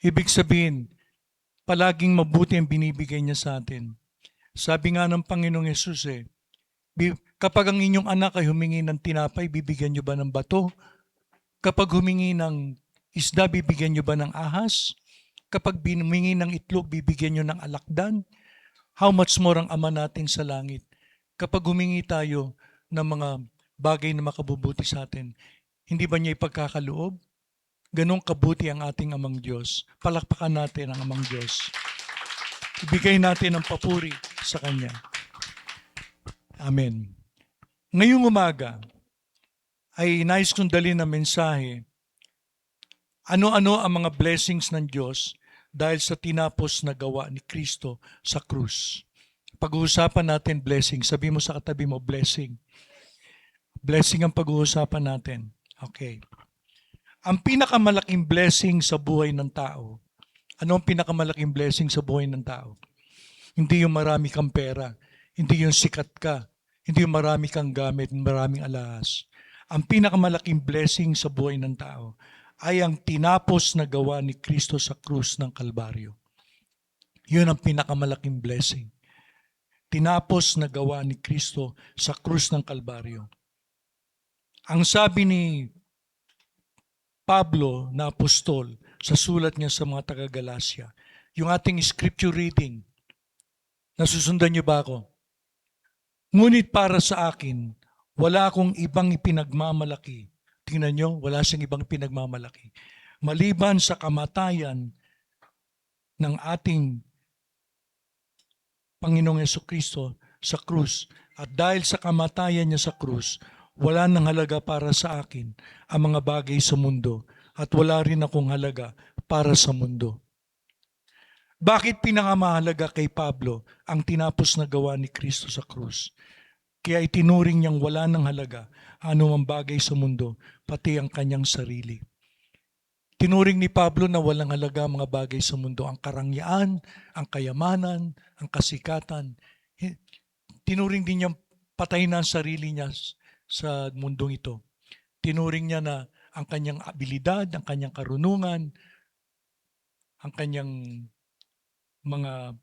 Ibig sabihin, palaging mabuti ang binibigay niya sa atin. Sabi nga ng Panginoong Yesus kapag ang inyong anak ay humingi ng tinapay, bibigyan niyo ba ng bato? Kapag humingi ng isda, bibigyan niyo ba ng ahas? Kapag humingi ng itlog, bibigyan niyo ng alakdan? How much more ang Ama natin sa langit? Kapag humingi tayo ng mga bagay na makabubuti sa atin, hindi ba niya ipagkakaloob? Ganong kabuti ang ating Amang Diyos. Palakpakan natin ang Amang Diyos. Ibigay natin ang papuri sa Kanya. Amen. Ngayong umaga ay nais kong dalhin na mensahe. Ano-ano ang mga blessings ng Diyos dahil sa tinapos na gawa ni Kristo sa krus. Pag-uusapan natin blessing. Sabi mo sa katabi mo, blessing. Blessing ang pag-uusapan natin. Okay. Ang pinakamalaking blessing sa buhay ng tao. Ano ang pinakamalaking blessing sa buhay ng tao? Hindi yung marami kang pera. Hindi yung sikat ka. Hindi yung marami kang gamit, maraming alahas. Ang pinakamalaking blessing sa buhay ng tao ay ang tinapos na gawa ni Kristo sa krus ng Kalbaryo. Yun ang pinakamalaking blessing. Tinapos na gawa ni Kristo sa krus ng Kalbaryo. Ang sabi ni Pablo na apostol sa sulat niya sa mga taga-Galasya, yung ating scripture reading, nasusundan niyo ba ako? Ngunit para sa akin, wala akong ibang ipinagmamalaki. Tingnan niyo, wala siyang ibang pinagmamalaki. Maliban sa kamatayan ng ating Panginoong Jesucristo sa krus. At dahil sa kamatayan niya sa krus, wala nang halaga para sa akin ang mga bagay sa mundo at wala rin akong halaga para sa mundo. Bakit pinakamahalaga kay Pablo ang tinapos na gawa ni Kristo sa krus? Kaya itinuring niyang wala nang halaga anumang bagay sa mundo, pati ang kanyang sarili. Tinuring ni Pablo na walang halaga ang mga bagay sa mundo, ang karangyaan, ang kayamanan, ang kasikatan. Tinuring din niyang patay na ang sarili niya sa mundong ito. Tinuring niya na ang kanyang abilidad, ang kanyang karunungan, ang kanyang mga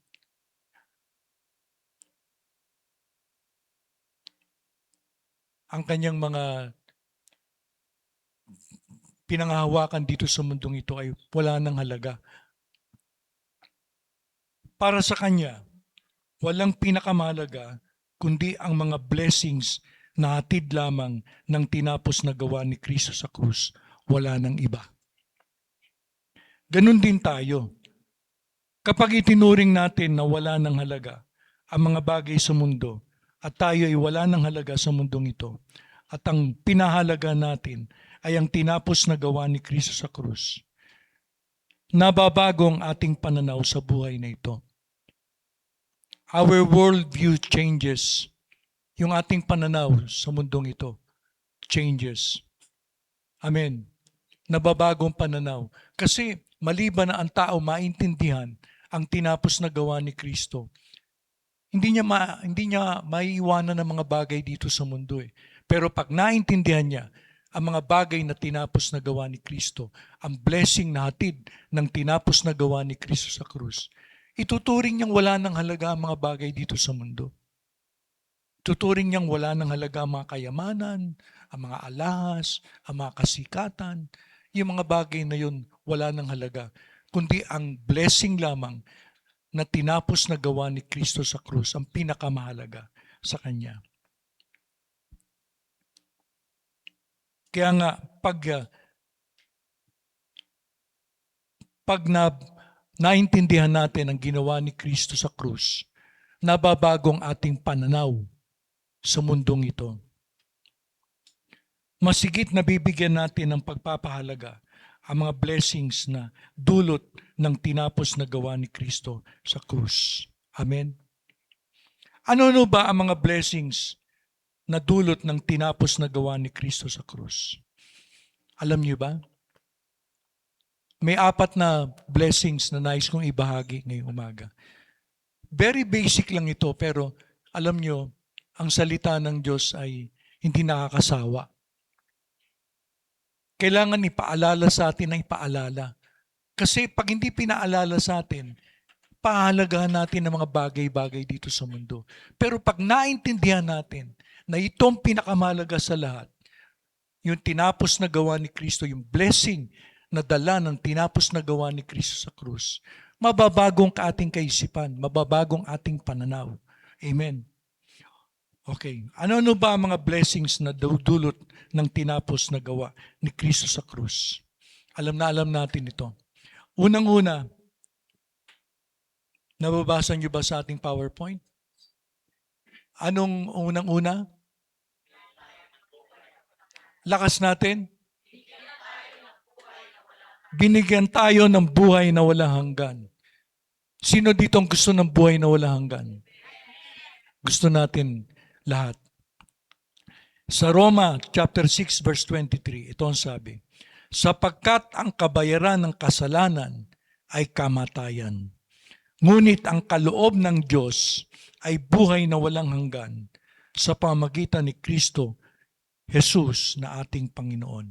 pinanghahawakan dito sa mundong ito ay wala nang halaga. Para sa kanya, walang pinakamahalaga kundi ang mga blessings na hatid lamang ng tinapos na gawa ni Kristo sa krus. Wala nang iba. Ganun din tayo. Kapag itinuring natin na wala nang halaga ang mga bagay sa mundo at tayo ay wala nang halaga sa mundong ito at ang pinahalaga natin ay ang tinapos na gawa ni Kristo sa krus, nababago ang ating pananaw sa buhay na ito. Our worldview changes. Yung ating pananaw sa mundong ito changes. Amen. Nababagong pananaw. Kasi maliban na ang tao maintindihan ang tinapos na gawa ni Kristo, hindi niya maiiwanan ng mga bagay dito sa mundo . Pero pag naintindihan niya ang mga bagay na tinapos na gawa ni Kristo, ang blessing na hatid ng tinapos na gawa ni Kristo sa krus, ituturing niyang wala nang halaga ang mga bagay dito sa mundo. Tuturing niyang wala nang halaga ang mga kayamanan, ang mga alahas, ang mga kasikatan. Yung mga bagay na yun, wala nang halaga. Kundi ang blessing lamang na tinapos na gawa ni Kristo sa krus ang pinakamahalaga sa Kanya. Kaya nga, pag naintindihan natin ang ginawa ni Kristo sa krus, nababago ang ating pananaw sa mundong ito. Masigit na bibigyan natin ng pagpapahalaga ang mga blessings na dulot ng tinapos na gawa ni Kristo sa krus. Amen? Ano ba ang mga blessings na dulot ng tinapos na gawa ni Kristo sa krus? Alam niyo ba? May 4 na blessings na nais kong ibahagi ngayong umaga. Very basic lang ito, pero alam niyo, ang salita ng Diyos ay hindi nakakasawa. Kailangan ipaalala sa atin na ipaalala. Kasi pag hindi pinaalala sa atin, pahalagahan natin ang mga bagay-bagay dito sa mundo. Pero pag naintindihan natin na itong pinakamahalaga sa lahat, yung tinapos na gawa ni Kristo, yung blessing na dala ng tinapos na gawa ni Kristo sa krus, mababagong ating kaisipan, mababagong ating pananaw. Amen. Okay. Ano-ano ba ang mga blessings na dulot ng tinapos na gawa ni Kristo sa krus? Alam na alam natin ito. Unang-una, nababasa niyo ba sa ating PowerPoint? Anong unang-una? Lakas natin. Binigyan tayo ng buhay na walang hanggan. Sino dito ang gusto ng buhay na walang hanggan? Gusto natin lahat. Sa Roma chapter 6 verse 23, ito ang sabi, sapagkat ang kabayaran ng kasalanan ay kamatayan. Ngunit ang kaloob ng Diyos ay buhay na walang hanggan sa pamagitan ni Kristo Jesus na ating Panginoon.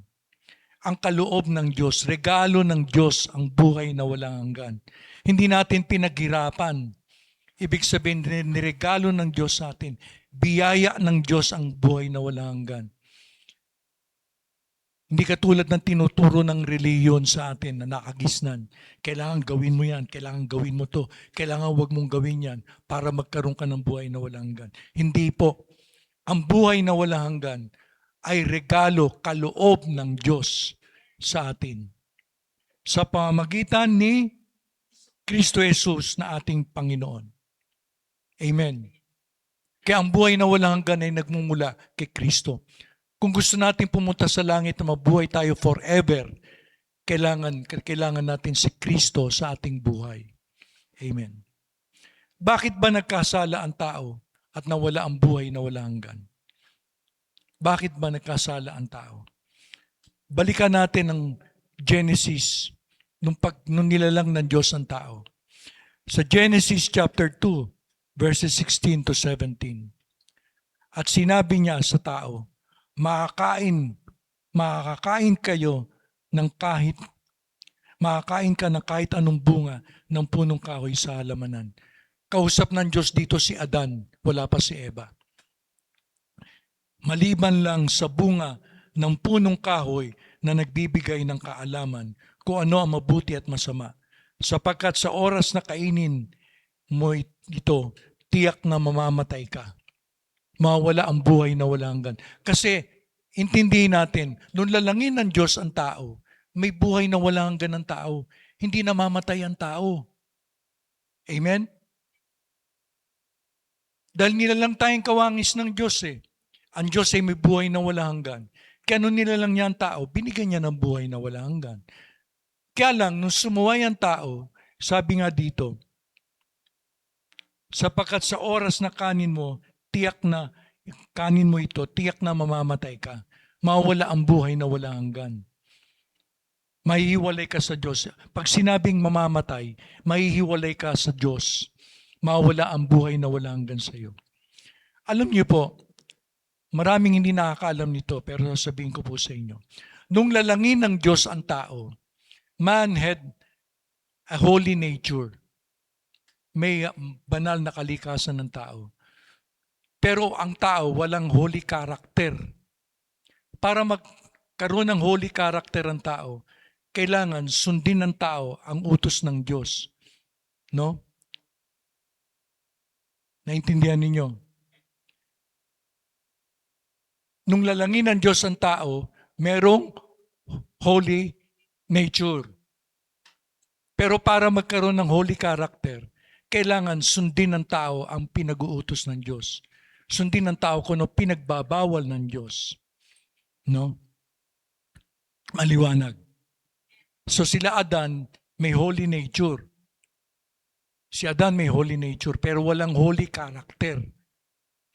Ang kaloob ng Diyos, regalo ng Diyos ang buhay na walang hanggan. Hindi natin pinaghirapan. Ibig sabihin, niregalo ng Diyos sa atin. Biyaya ng Diyos ang buhay na walang hanggan. Hindi katulad ng tinuturo ng reliyon sa atin na nakagisnan. Kailangan gawin mo yan, kailangan gawin mo to, kailangan wag mong gawin yan para magkaroon ka ng buhay na walang hanggan. Hindi po. Ang buhay na walang hanggan ay regalo, kaloob ng Diyos sa atin. Sa pamamagitan ni Kristo Jesus na ating Panginoon. Amen. Kaya ang buhay na walang hanggan ay nagmumula kay Kristo. Kung gusto natin pumunta sa langit na mabuhay tayo forever, kailangan natin si Kristo sa ating buhay. Amen. Bakit ba nagkasala ang tao at nawala ang buhay na walang hanggan? Bakit ba nagkasala ang tao? Balikan natin ang Genesis, nung nilalang ng Diyos ang tao. Sa Genesis chapter 2, verses 16 to 17. At sinabi niya sa tao, makakain kayo ng makakain ka ng kahit anong bunga ng punong kahoy sa halamanan. Kausap ng Diyos dito si Adan, wala pa si Eva. Maliban lang sa bunga ng punong kahoy na nagbibigay ng kaalaman kung ano ang mabuti at masama. Sapagkat sa oras na kainin mo ito, tiyak na mamamatay ka. Mawala ang buhay na walang hanggan. Kasi, intindihin natin, nung lalangin ng Diyos ang tao, may buhay na walang hanggan ng tao. Hindi namamatay ang tao. Amen? Dahil nilalang tayong kawangis ng Diyos eh. Ang Diyos ay may buhay na walang hanggan. Kaya nung nilalang niya ang tao, binigyan niya ng buhay na walang hanggan. Kaya lang, nung sumuway ang tao, sabi nga dito, sapagkat sa oras na kanin mo ito, tiyak na mamamatay ka. Mawala ang buhay na walang hanggan. Mahihiwalay ka sa Diyos. Pag sinabing mamamatay, mahihiwalay ka sa Diyos. Mawala ang buhay na walang hanggan sa iyo. Alam niyo po, maraming hindi nakakaalam nito, pero sasabihin ko po sa inyo. Nung lalangin ng Diyos ang tao, man had a holy nature. May banal na kalikasan ng tao. Pero ang tao walang holy character. Para magkaroon ng holy character ang tao, kailangan sundin ng tao ang utos ng Diyos. No? Naintindihan ninyo? Nung lalangin ng Diyos ang tao, merong holy nature. Pero para magkaroon ng holy character, kailangan sundin ng tao ang pinag-uutos ng Diyos. Sundin ng tao kung ano pinagbabawal ng Diyos. No? Maliwanag. So sila Adan may holy nature. Si Adan may holy nature pero walang holy character.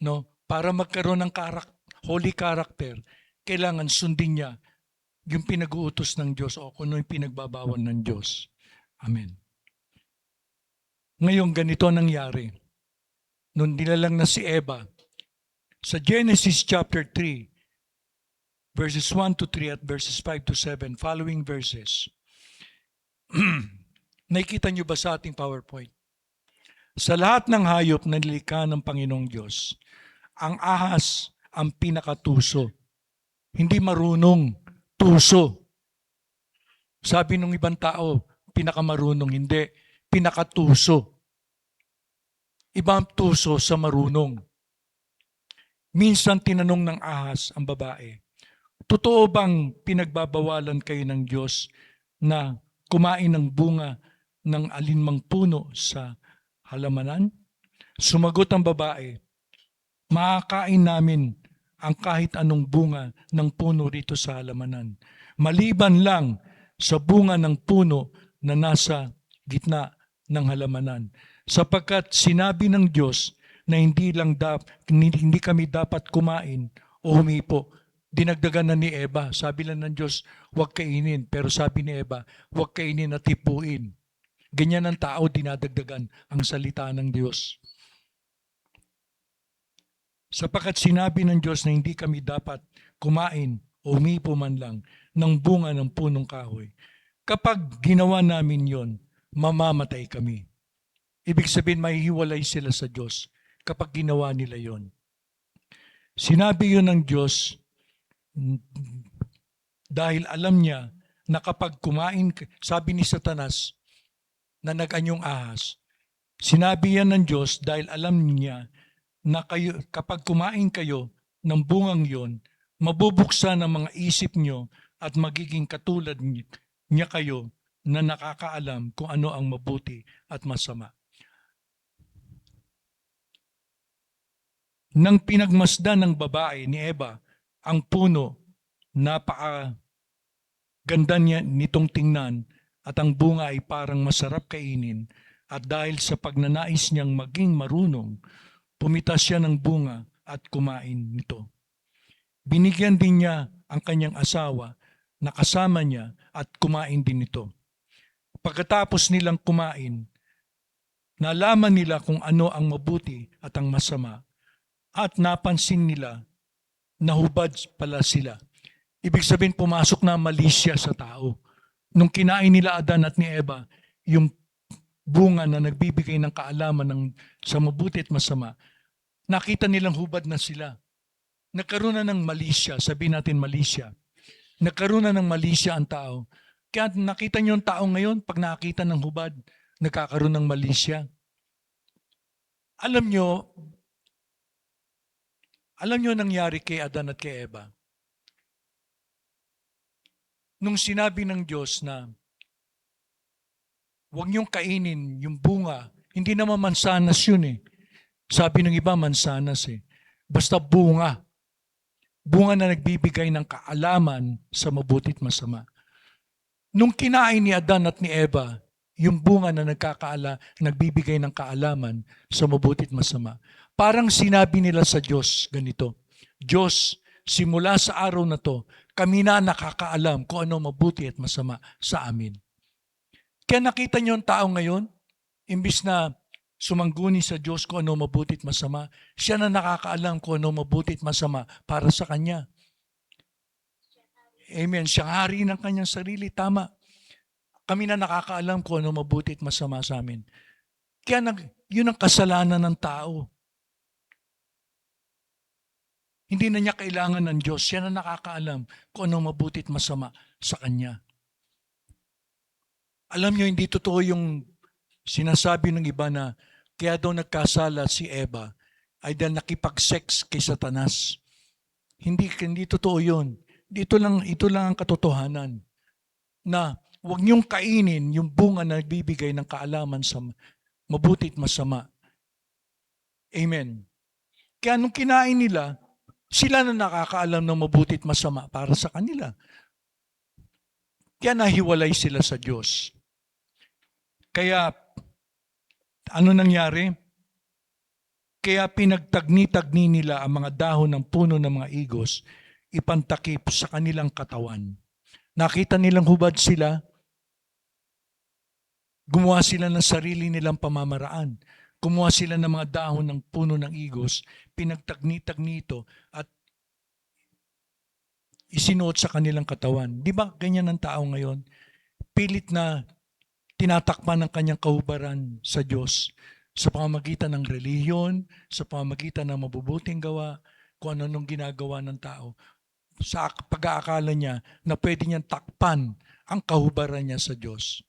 No? Para magkaroon ng holy character, kailangan sundin niya yung pinag-uutos ng Diyos o kung ano yung pinagbabawal ng Diyos. Amen. Ngayon, ganito nangyari. Nung nilalang na si Eva, sa Genesis chapter 3, verses 1 to 3 at verses 5 to 7, following verses, Nakikita niyo ba sa ating PowerPoint? Sa lahat ng hayop na nilikha ng Panginoong Diyos, ang ahas ang pinakatuso. Hindi marunong, tuso. Sabi ng ibang tao, pinakamarunong, hindi. Pinakatuso. Ibang tuso sa marunong. Minsan tinanong ng ahas ang babae, totoo bang pinagbabawalan kayo ng Diyos na kumain ng bunga ng alinmang puno sa halamanan? Sumagot ang babae, makakain namin ang kahit anong bunga ng puno rito sa halamanan, maliban lang sa bunga ng puno na nasa gitna ng halamanan. Sapagkat sinabi ng Diyos na hindi kami dapat kumain o humipo. Dinagdagan na ni Eva. Sabi lang ng Diyos, huwag kainin. Pero sabi ni Eva, huwag kainin at tipuin. Ganyan ang tao, dinadagdagan ang salita ng Diyos. Sapagkat sinabi ng Diyos na hindi kami dapat kumain o humipo man lang ng bunga ng punong kahoy. Kapag ginawa namin yon, mamamatay kami. Ibig sabihin, mahihiwalay sila sa Diyos kapag ginawa nila yon. Sinabi yun ng Diyos dahil alam niya na kapag kumain, sabi ni Satanas na nag-anyong ahas, sinabi yan ng Diyos dahil alam niya na kayo, kapag kumain kayo ng bungang yon, mabubuksan ang mga isip nyo at magiging katulad niya kayo na nakakaalam kung ano ang mabuti at masama. Nang pinagmasdan ng babae ni Eva ang puno, napakaganda niya nitong tingnan at ang bunga ay parang masarap kainin, at dahil sa pagnanais niyang maging marunong, pumitas siya ng bunga at kumain nito. Binigyan din niya ang kanyang asawa na kasama niya at kumain din nito. Pagkatapos nilang kumain, nalaman nila kung ano ang mabuti at ang masama, at napansin nila na hubad pala sila. Ibig sabihin, pumasok na malisya sa tao. Nung kinain nila Adan at ni Eva, yung bunga na nagbibigay ng kaalaman sa mabuti at masama, nakita nilang hubad na sila. Nagkaroon na ng malisya, sabihin natin malisya. Nagkaroon na ng malisya ang tao. Kaya nakita niyo ang tao ngayon, pag nakakita ng hubad, nagkakaroon ng malisya. Alam niyo nangyari kay Adan at kay Eva. Nung sinabi ng Diyos na huwag niyong kainin yung bunga, hindi naman mansanas yun eh. Sabi ng iba, mansanas eh. Basta bunga. Bunga na nagbibigay ng kaalaman sa mabuti at masama. Nung kinain ni Adan at ni Eva, yung bunga na nagbibigay ng kaalaman sa mabuti at masama, parang sinabi nila sa Diyos ganito, Diyos, simula sa araw na to, kami na nakakaalam kung ano mabuti at masama sa amin. Kaya nakita niyo ang tao ngayon, imbis na sumangguni sa Diyos kung ano mabuti at masama, siya na nakakaalam kung ano mabuti at masama para sa kanya. Amen. Siya hari ng kanyang sarili, tama. Kami na nakakaalam kung ano mabuti at masama sa amin. Kaya yun ang kasalanan ng tao. Hindi na niya kailangan ng Diyos. Siya na nakakaalam kung ano mabuti at masama sa kanya. Alam niyo, hindi totoo yung sinasabi ng iba na kaya daw nagkasala si Eva ay dahil nakipag-sex kay Satanas. Hindi totoo yun. Ito lang ang katotohanan na huwag niyong kainin yung bunga na nagbibigay ng kaalaman sa mabuti at masama. Amen. Kaya nung kinain nila, sila na nakakaalam ng mabuti at masama para sa kanila. Kaya nahiwalay sila sa Diyos. Kaya, ano nangyari? Kaya pinagtagni-tagni nila ang mga dahon ng puno ng mga igos, ipantakip sa kanilang katawan. Nakita nilang hubad sila, gumawa sila ng sarili nilang pamamaraan. Kumuha sila ng mga dahon ng puno ng igos, pinagtagni-tagni ito at isinuot sa kanilang katawan. Di ba ganyan ang tao ngayon? Pilit na tinatakpan ng kanyang kahubaran sa Diyos sa pamamagitan ng relihiyon, sa pamamagitan ng mabubuting gawa, kung ano nung ginagawa ng tao, sa pag-aakala niya na pwede niyang takpan ang kahubaran niya sa Diyos.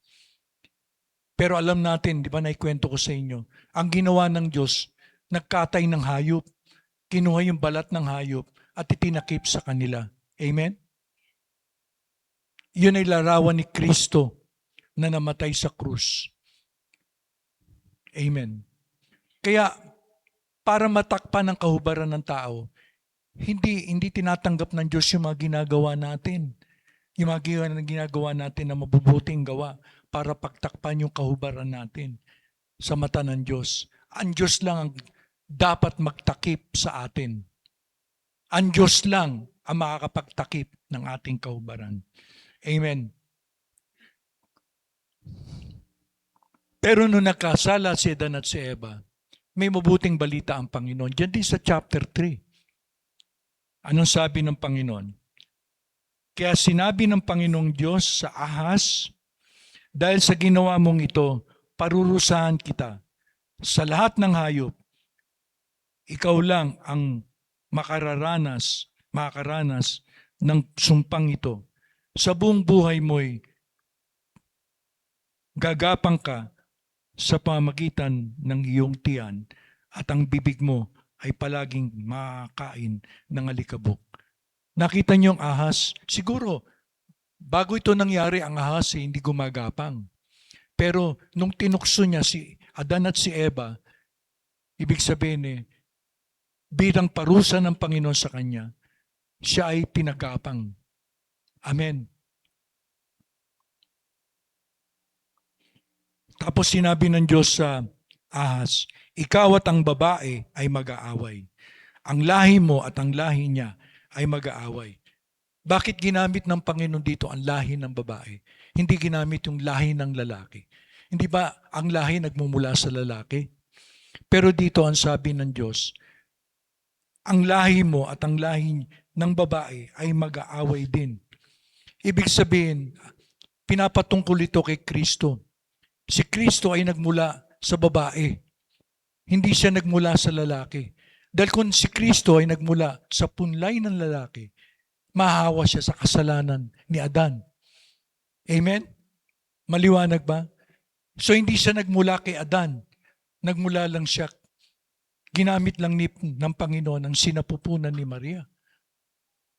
Pero alam natin, di ba naikwento ko sa inyo, ang ginawa ng Diyos, nagkatay ng hayop, kinuha yung balat ng hayop at itinakip sa kanila. Amen? Yun ay larawan ni Kristo na namatay sa krus. Amen. Kaya, para matakpan ang kahubaran ng tao, hindi tinatanggap ng Diyos yung mga ginagawa natin. Yung mga ginagawa natin na mabubuting gawa para pagtakpan yung kahubaran natin sa mata ng Diyos. Ang Diyos lang ang dapat magtakip sa atin. Ang Diyos lang ang makakapagtakip ng ating kahubaran. Amen. Pero nung nakasala si Adan at si Eva, may mabuting balita ang Panginoon. Diyan din sa chapter 3. Anong sabi ng Panginoon? Kaya sinabi ng Panginoong Diyos sa Ahaz, dahil sa ginawa mong ito, parurusahan kita. Sa lahat ng hayop, ikaw lang ang makaranas ng sumpang ito. Sa buong buhay mo'y gagapang ka sa pamagitan ng iyong tiyan at ang bibig mo ay palaging makakain ng alikabok. Nakita niyo ang ahas? Siguro, bago ito nangyari, ang ahas hindi gumagapang. Pero nung tinukso niya si Adan at si Eva, ibig sabihin bilang parusa ng Panginoon sa kanya, siya ay pinagapang. Amen. Tapos sinabi ng Diyos sa Ahas, ikaw at ang babae ay mag-aaway. Ang lahi mo at ang lahi niya ay mag-aaway. Bakit ginamit ng Panginoon dito ang lahi ng babae? Hindi ginamit yung lahi ng lalaki. Hindi ba ang lahi nagmumula sa lalaki? Pero dito ang sabi ng Diyos, ang lahi mo at ang lahi ng babae ay mag-aaway din. Ibig sabihin, pinapatungkol ito kay Kristo. Si Kristo ay nagmula sa babae. Hindi siya nagmula sa lalaki. Dahil kung si Kristo ay nagmula sa punlay ng lalaki, mahahawa siya sa kasalanan ni Adan. Amen? Maliwanag ba? So hindi siya nagmula kay Adan. Nagmula lang siya. Ginamit lang ng Panginoon ang sinapupunan ni Maria.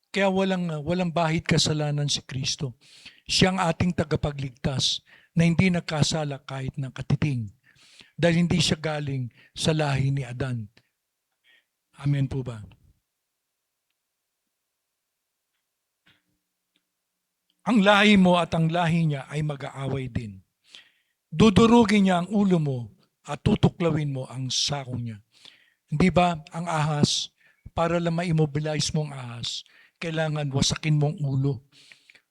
Kaya walang bahid kasalanan si Kristo. Siya ang ating tagapagligtas na hindi nagkasala kahit ng katiting. Dahil hindi siya galing sa lahi ni Adan. Amen po ba? Ang lahi mo at ang lahi niya ay mag-aaway din. Dudurugin niya ang ulo mo at tutuklawin mo ang sakong niya. Hindi ba ang ahas, para lang ma-immobilize mo ang ahas, kailangan wasakin mong ulo.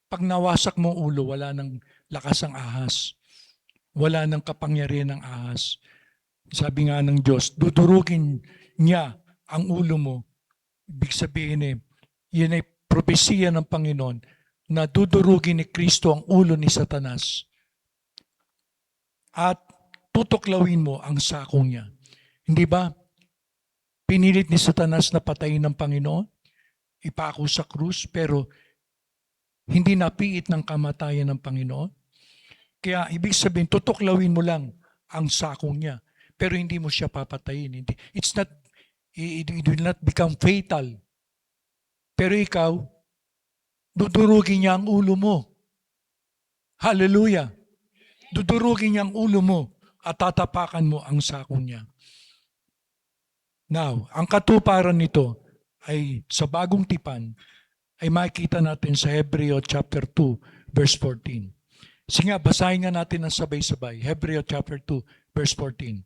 Pag nawasak mong ulo, wala nang lakas ang ahas. Wala nang kapangyarihan ng ahas. Sabi nga ng Diyos, dudurugin niya ang ulo mo. Ibig sabihin yun ay propesiya ng Panginoon na dudurugin ni Kristo ang ulo ni Satanas. At tutuklawin mo ang sakong niya. Hindi ba? Pinilit ni Satanas na patayin ng Panginoon, ipako sa krus, pero hindi napiit ng kamatayan ng Panginoon. Kaya ibig sabihin, tutuklawin mo lang ang sakong niya, pero hindi mo siya papatayin. It will not become fatal. Pero ikaw, dudurugin niya ang ulo mo. Hallelujah. Dudurugin niya ang ulo mo at tatapakan mo ang sakong niya. Now, ang katuparan nito ay sa bagong tipan ay makikita natin sa Hebreo chapter 2, verse 14. Sige nga, basahin nga natin ng sabay-sabay. Hebreo chapter 2, verse 14.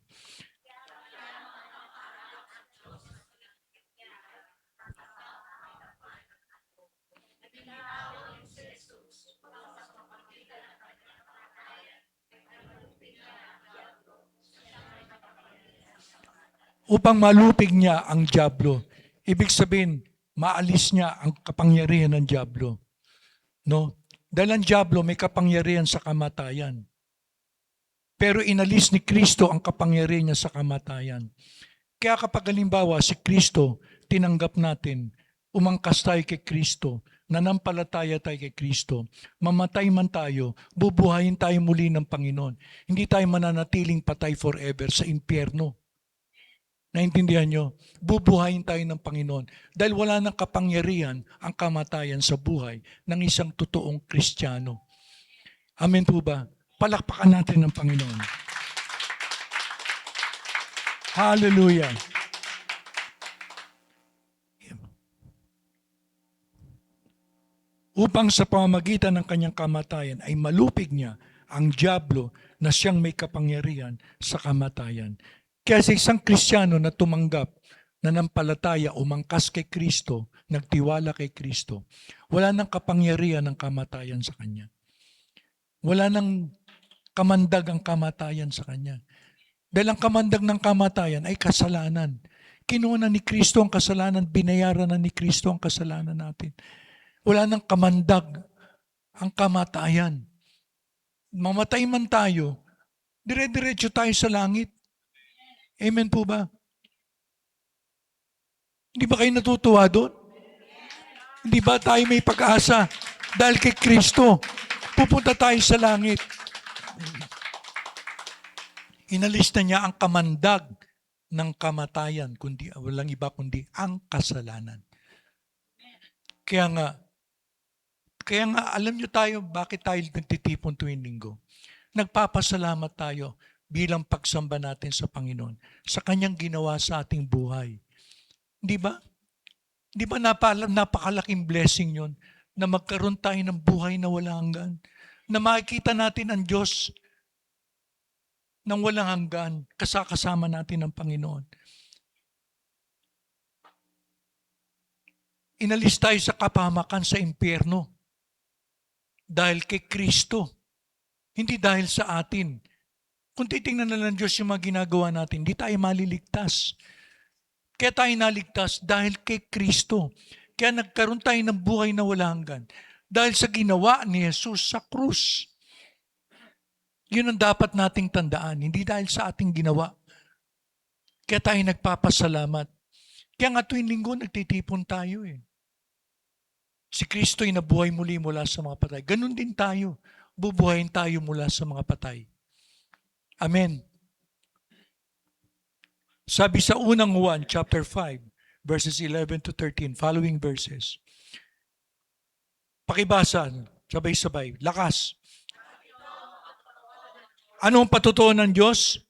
Upang malupig niya ang dyablo. Ibig sabihin, maalis niya ang kapangyarihan ng dyablo. No? Dahil ang dyablo may kapangyarihan sa kamatayan. Pero inalis ni Kristo ang kapangyarihan niya sa kamatayan. Kaya kapag halimbawa si Kristo, tinanggap natin, umangkas tayo kay Kristo, nanampalataya tayo kay Kristo, mamatay man tayo, bubuhayin tayo muli ng Panginoon. Hindi tayo mananatiling patay forever sa impyerno. Naintindihan nyo? Bubuhayin tayo ng Panginoon dahil wala nang kapangyarihan ang kamatayan sa buhay ng isang totoong Kristiyano. Amen po ba? Palakpakan natin ng Panginoon. Hallelujah. Upang sa pamamagitan ng kanyang kamatayan ay malupig niya ang diablo na siyang may kapangyarihan sa kamatayan. Kaya sa isang Kristiyano na tumanggap, nanampalataya, umangkas kay Kristo, nagtiwala kay Kristo, wala nang kapangyarihan ng kamatayan sa kanya. Wala nang kamandag ang kamatayan sa kanya. Dahil ang kamandag ng kamatayan ay kasalanan. Kinuha na ni Kristo ang kasalanan, binayaran na ni Kristo ang kasalanan natin. Wala nang kamandag ang kamatayan. Mamatay man tayo, dire-diretso tayo sa langit. Amen po ba? Hindi ba kayo natutuwa doon? Hindi ba tayo may pag-asa? Dahil kay Kristo, pupunta tayo sa langit. Inalis na niya ang kamandag ng kamatayan, kundi walang iba kundi ang kasalanan. Kaya nga alam niyo tayo bakit tayo nagtitipon tuwing linggo. Nagpapasalamat tayo bilang pagsamba natin sa Panginoon sa kanyang ginawa sa ating buhay. Di ba? Di ba napakalaking blessing yon na magkaroon tayo ng buhay na walang hanggan? Na makikita natin ang Diyos ng walang hanggan, kasama natin ang Panginoon. Inalis tayo sa kapahamakan sa impyerno dahil kay Kristo, hindi dahil sa atin. Kung titingnan na lang Diyos yung mga ginagawa natin, hindi tayo maliligtas. Kaya tayo naligtas dahil kay Kristo. Kaya nagkaroon tayo ng buhay na walang hanggan dahil sa ginawa ni Jesus sa krus. Yun ang dapat nating tandaan, hindi dahil sa ating ginawa. Kaya tayo nagpapasalamat. Kaya nga tuwing linggo nagtitipon tayo eh. Si Kristo ay nabuhay muli mula sa mga patay. Ganun din tayo. Bubuhayin tayo mula sa mga patay. Amen. Sabi sa unang Juan, chapter 5, verses 11 to 13, following verses. Pakibasa, sabay-sabay. Lakas. Ano ang patutuo ng Diyos?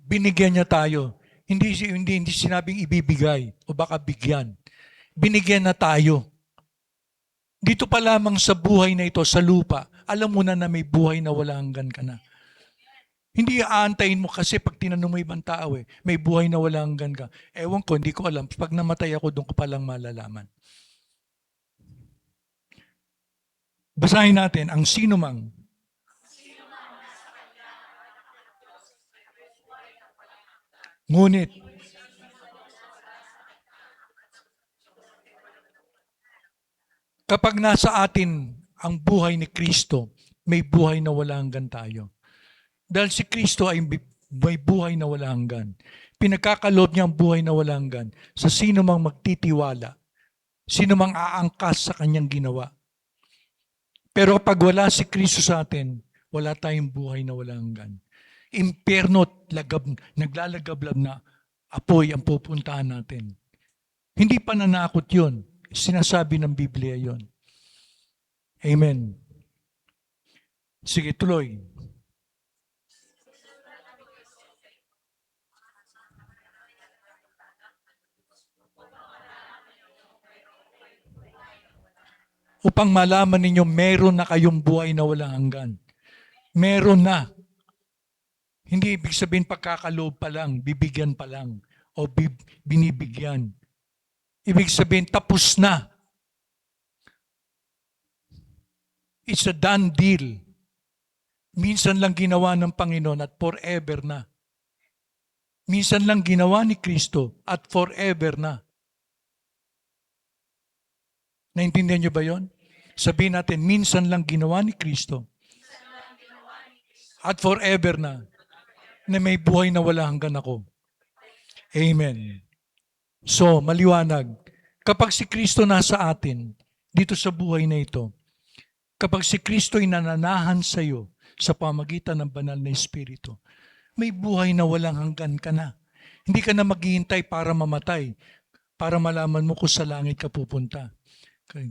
Binigyan niya tayo. Hindi sinabing ibibigay o baka bigyan. Binigyan na tayo. Dito pa lamang sa buhay na ito, sa lupa, alam mo na may buhay na walang hanggan ka na. Hindi aantayin mo kasi pag tinanong mo ibang tao may buhay na walang hanggan ka. Ewan ko, hindi ko alam. Pag namatay ako, doon ko palang malalaman. Basahin natin, ang sino mang ngunit kapag nasa atin ang buhay ni Kristo, may buhay na walang hanggan tayo. Dahil si Kristo ay may buhay na walang hanggan. Pinagkakaloob niya ang buhay na walang hanggan sa sino mang magtitiwala, sino mang aangkas sa kanyang ginawa. Pero kapag wala si Kristo sa atin, wala tayong buhay na walang hanggan. Impyerno at naglalagablab na apoy ang pupuntahan natin. Hindi pa nanakot yun. Sinasabi ng Biblia yun. Amen. Sige, tuloy. Upang malaman ninyo, meron na kayong buhay na walang hanggan. Meron na. Hindi ibig sabihin pagkakaloob pa lang, bibigyan pa lang, o binibigyan. Ibig sabihin tapos na. It's a done deal. Minsan lang ginawa ng Panginoon at forever na. Minsan lang ginawa ni Kristo at forever na. Naintindihan niyo ba yon? Sabihin natin, minsan lang ginawa ni Kristo at forever na may buhay na wala hanggan ako. Amen. So, maliwanag. Kapag si Kristo nasa atin, dito sa buhay na ito, kapag si Kristo ay nananahan sa iyo sa pamagitan ng banal na Espiritu, may buhay na walang hanggan ka na. Hindi ka na maghihintay para mamatay, para malaman mo kung sa langit ka pupunta.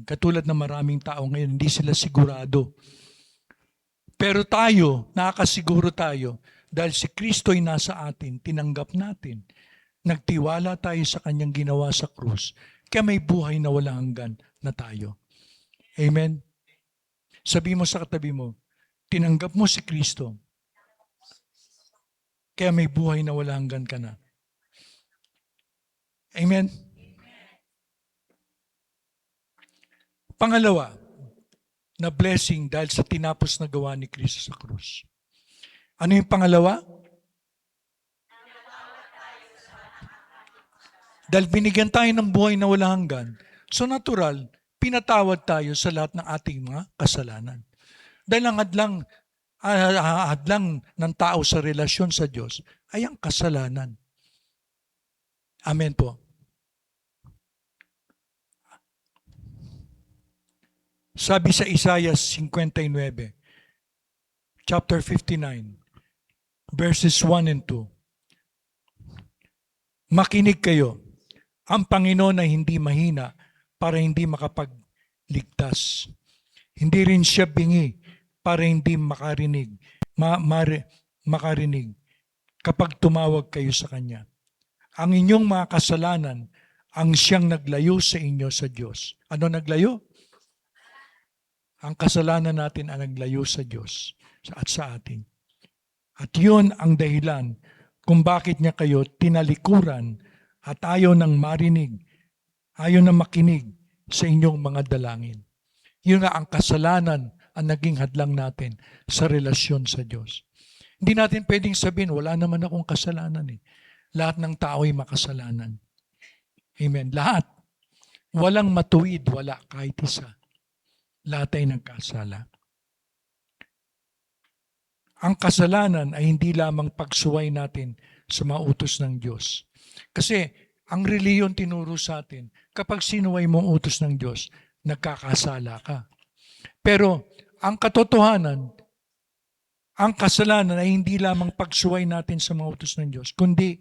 Katulad ng maraming tao ngayon, hindi sila sigurado. Pero tayo, nakakasiguro tayo, dahil si Kristo ay nasa atin, tinanggap natin, nagtiwala tayo sa kanyang ginawa sa krus, kaya may buhay na walang hanggan na tayo. Amen? Sabi mo sa katabi mo, tinanggap mo si Kristo, kaya may buhay na walang hanggan ka na. Amen? Pangalawa, na blessing dahil sa tinapos na gawa ni Kristo sa krus. Ano yung pangalawa? Dahil binigyan tayo ng buhay na walang hanggan, so natural, pinatawad tayo sa lahat ng ating mga kasalanan. Dahil ang hadlang ng tao sa relasyon sa Diyos ay ang kasalanan. Amen po. Sabi sa Isaiah 59, chapter 59, verses 1 and 2. Makinig kayo, ang Panginoon ay hindi mahina para hindi makapagligtas. Hindi rin siya bingi para hindi makarinig kapag tumawag kayo sa Kanya. Ang inyong mga kasalanan ang siyang naglayo sa inyo sa Diyos. Ano naglayo? Ang kasalanan natin ang naglayo sa Diyos at sa atin. At yun ang dahilan kung bakit niya kayo tinalikuran at ayaw nang marinig, ayaw nang makinig sa inyong mga dalangin. Yun nga ang kasalanan ang naging hadlang natin sa relasyon sa Diyos. Hindi natin pwedeng sabihin, wala naman akong kasalanan eh. Lahat ng tao ay makasalanan. Amen. Lahat. Walang matuwid, wala kahit isa. Lahat ay nagkasala. Ang kasalanan ay hindi lamang pagsuway natin sa mga utos ng Diyos. Kasi ang reliyon tinuro sa atin, kapag sinuway mo ang utos ng Diyos, nagkakasala ka. Pero ang katotohanan, ang kasalanan ay hindi lamang pagsuway natin sa mga utos ng Diyos, kundi,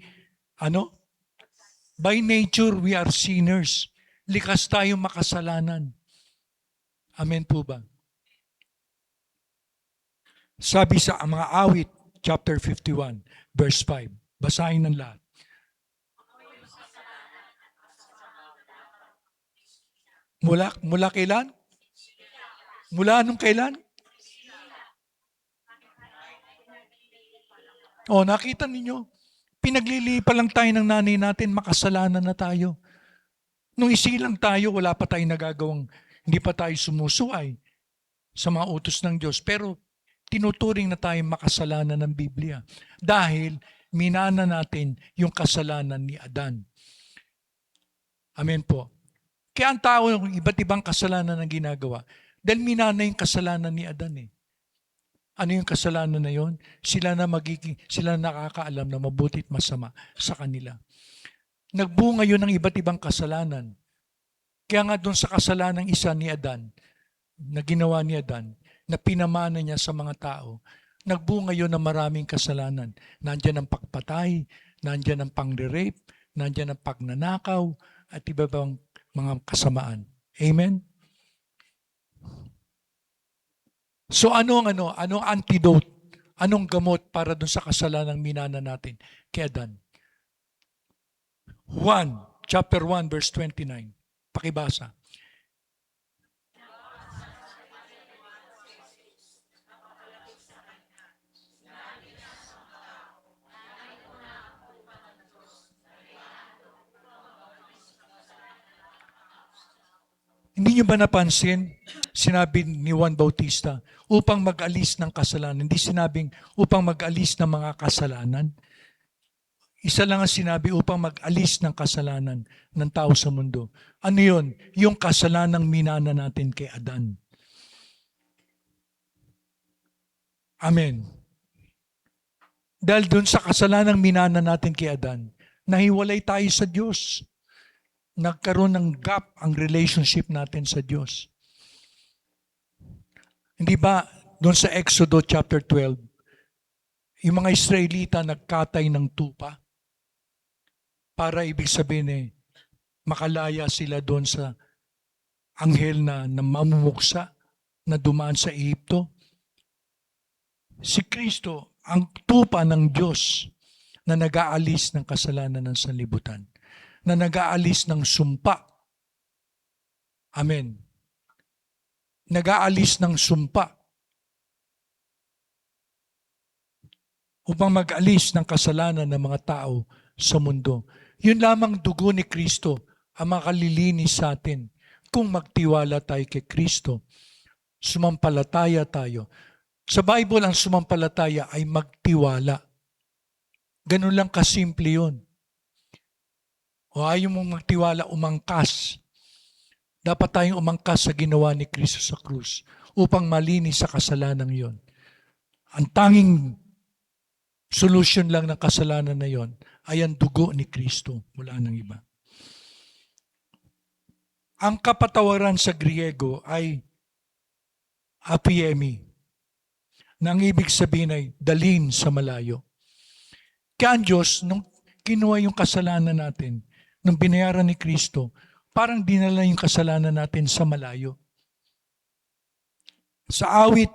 by nature, we are sinners. Likas tayong makasalanan. Amen po ba? Sabi sa mga awit, chapter 51, verse 5. Basahin ng lahat. Mula kailan? Mula anong kailan? Nakita ninyo? Pinaglilipa lang tayo ng nanay natin, makasalanan na tayo. Nung isilang tayo, wala pa tayong nagagawang, hindi pa tayo sumusuway sa mga utos ng Diyos. Pero tinuturing na tayong makasalanan ng Biblia. Dahil minana natin yung kasalanan ni Adan. Amen po. Kaya ang tao, iba't ibang kasalanan ang ginagawa. Dahil minana yung kasalanan ni Adan eh. Ano yung kasalanan na yon? Sila na nakakaalam na mabuti at masama sa kanila. Nagbunga yun ng iba't ibang kasalanan. Kaya nga doon sa kasalanan isa ni Adan, na ginawa ni Adan, na pinamana niya sa mga tao, nagbunga yun ng maraming kasalanan. Nandiyan ang pagpatay, nandiyan ang pang-rape, nandiyan ang pagnanakaw, at iba bang mga kasamaan. Amen? So anong antidote? Anong gamot para dun sa kasalanang minana natin kay Adan? Chapter 1, verse 29. Pakibasa. Hindi nyo ba napansin? Sinabi ni Juan Bautista, upang mag-alis ng kasalanan. Hindi sinabing upang mag-alis ng mga kasalanan. Isa lang ang sinabi upang mag-alis ng kasalanan ng tao sa mundo. Ano yun? Yung kasalanang minana natin kay Adan. Amen. Dahil dun sa kasalanang minana natin kay Adan, nahiwalay tayo sa Diyos. Nagkaroon ng gap ang relationship natin sa Diyos. Hindi ba doon sa Exodo chapter 12, yung mga Israelita nagkatay ng tupa para ibig sabihin makalaya sila doon sa anghel na mamumuksa na dumaan sa Ehipto. Si Kristo, ang tupa ng Diyos na nag-aalis ng kasalanan ng sanlibutan, na nag-aalis ng sumpa. Amen. Nag-aalis ng sumpa upang mag-alis ng kasalanan ng mga tao sa mundo. Yun lamang dugo ni Kristo ang makalilinis sa atin kung magtiwala tayo kay Kristo. Sumampalataya tayo. Sa Bible, ang sumampalataya ay magtiwala. Ganun lang kasimple yun. O ayaw mong magtiwala, umangkas. Dapat tayong umangkas sa ginawa ni Kristo sa krus upang malinis sa kasalanan yon. Ang tanging solution lang ng kasalanan na yon ay ang dugo ni Kristo, wala nang iba. Ang kapatawaran sa Griego ay apiemi, na ang ibig sabihin ay dalhin sa malayo. Kaya ang Diyos, nung kinuha yung kasalanan natin, nung binayaran ni Kristo, parang dinala yung kasalanan natin sa malayo. Sa awit,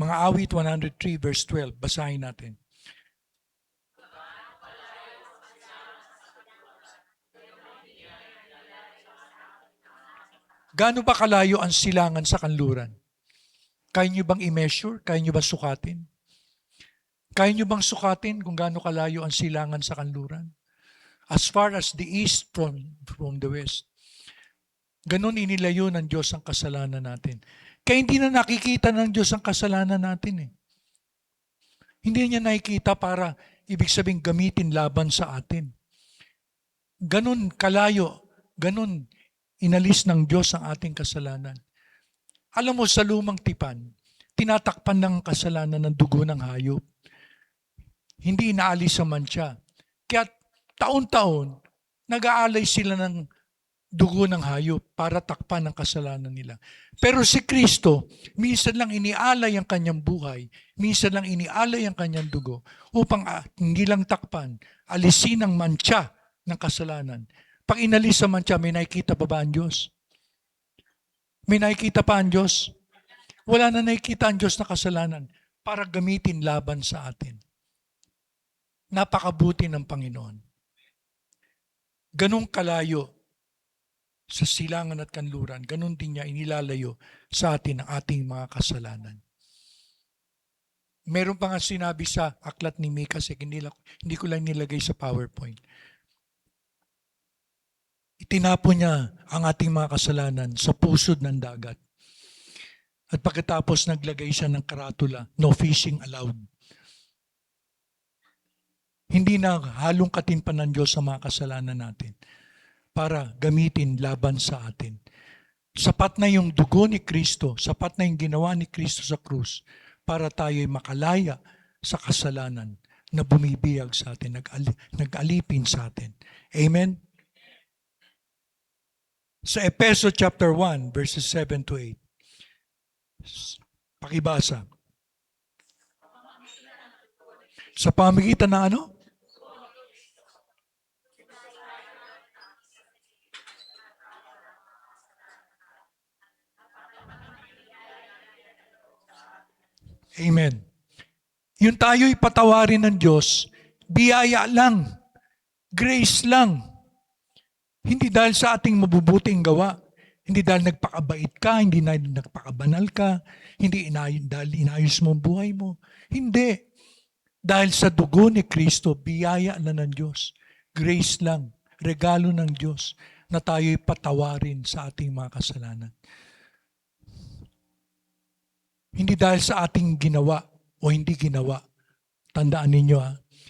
mga awit 103 verse 12, basahin natin. Gaano ba kalayo ang silangan sa kanluran? Kaya nyo bang i-measure? Kaya nyo ba sukatin? Kaya nyo bang sukatin kung gaano kalayo ang silangan sa kanluran? As far as the east from the west. Ganon inilayo ng Diyos ang kasalanan natin. Kaya hindi na nakikita ng Diyos ang kasalanan natin eh. Hindi niya nakikita para ibig sabihin gamitin laban sa atin. Ganon kalayo, ganon inalis ng Diyos ang ating kasalanan. Alam mo, sa lumang tipan, tinatakpan ng kasalanan ng dugo ng hayop. Hindi inaalis sa mantsa. Kaya taon-taon, nag-aalay sila ng dugo ng hayop para takpan ang kasalanan nila. Pero si Kristo, minsan lang inialay ang kanyang buhay, minsan lang inialay ang kanyang dugo upang hindi lang takpan, alisin ang mantsa ng kasalanan. Pag inalis sa mantsa, may nakikita pa ba ang Diyos? May nakikita pa ang Diyos? Wala na nakikita ang Diyos na kasalanan para gamitin laban sa atin. Napakabuti ng Panginoon. Ganong kalayo sa silangan at kanluran, ganon din niya inilalayo sa atin ang ating mga kasalanan. Meron pa nga sinabi sa aklat ni Mika, hindi ko lang nilagay sa PowerPoint. Itinapon niya ang ating mga kasalanan sa pusod ng dagat. At pagkatapos naglagay siya ng karatula, no fishing allowed. Hindi na halongkatin pa ng Diyos sa mga kasalanan natin para gamitin laban sa atin. Sapat na yung dugo ni Kristo, sapat na yung ginawa ni Kristo sa krus para tayo'y makalaya sa kasalanan na bumibiyag sa atin, nag-alipin sa atin. Amen? Sa Efeso chapter 1, verses 7 to 8. Pakibasa. Sa pamagitan ng ano? Amen. Yung tayo'y patawarin ng Diyos, biyaya lang, grace lang. Hindi dahil sa ating mabubuting gawa, hindi dahil nagpakabait ka, hindi dahil nagpakabanal ka, hindi dahil inayos mo ang buhay mo. Hindi. Dahil sa dugo ni Kristo, biyaya na ng Diyos. Grace lang, regalo ng Diyos na tayo'y patawarin sa ating mga kasalanan. Hindi dahil sa ating ginawa o hindi ginawa. Tandaan ninyo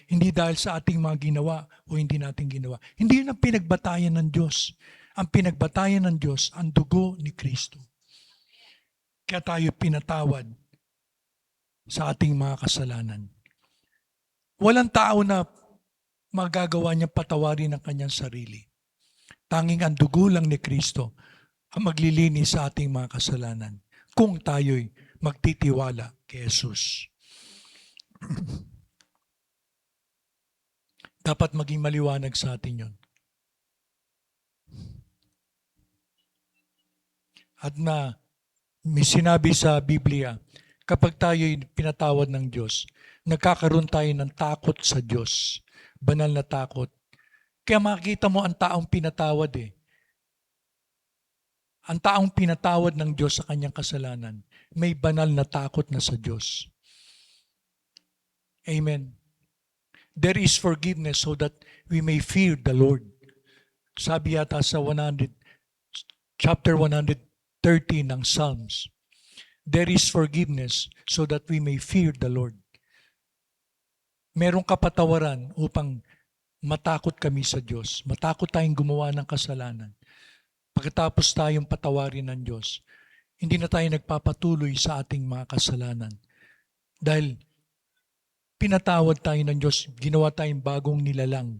Hindi dahil sa ating mga ginawa o hindi natin ginawa. Hindi yun ang pinagbatayan ng Diyos. Ang pinagbatayan ng Diyos, ang dugo ni Kristo. Kaya tayo pinatawad sa ating mga kasalanan. Walang tao na magagawa niyang patawarin ang kanyang sarili. Tanging ang dugo lang ni Kristo ang maglilinis sa ating mga kasalanan kung tayo'y magtitiwala kay Jesus. Dapat maging maliwanag sa atin yun. At may sinabi sa Biblia, kapag tayo'y pinatawad ng Diyos, nagkakaroon tayo ng takot sa Diyos. Banal na takot. Kaya makikita mo ang taong pinatawad eh. Ang taong pinatawad ng Diyos sa kanyang kasalanan, may banal na takot na sa Diyos. Amen. There is forgiveness so that we may fear the Lord. Sabi yata sa chapter 130 ng Psalms, there is forgiveness so that we may fear the Lord. Merong kapatawaran upang matakot kami sa Diyos. Matakot tayong gumawa ng kasalanan. Pagkatapos tayong patawarin ng Diyos, hindi na tayo nagpapatuloy sa ating mga kasalanan. Dahil pinatawad tayo ng Diyos, ginawa tayong bagong nilalang.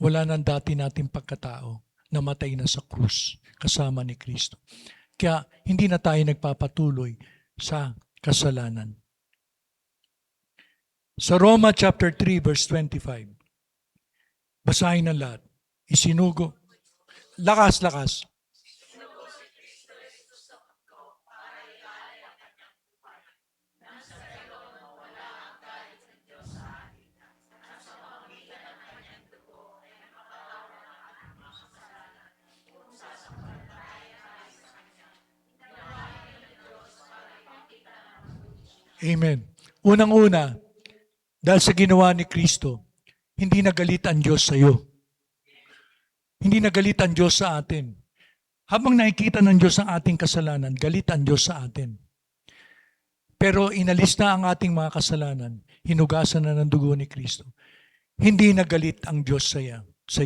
Wala nang dati nating pagkatao, namatay na sa krus kasama ni Kristo. Kaya hindi na tayo nagpapatuloy sa kasalanan. Sa Roma chapter 3 verse 25, basahin ng lahat. Isinugo. Lakas. Amen. Unang-una, dahil sa ginawa ni Kristo, hindi nagalit ang Diyos sa iyo. Hindi nagalit ang Diyos sa atin. Habang nakikita ng Diyos ang ating kasalanan, galit ang Diyos sa atin. Pero inalis na ang ating mga kasalanan, hinugasan na ng dugo ni Kristo. Hindi nagalit ang Diyos sa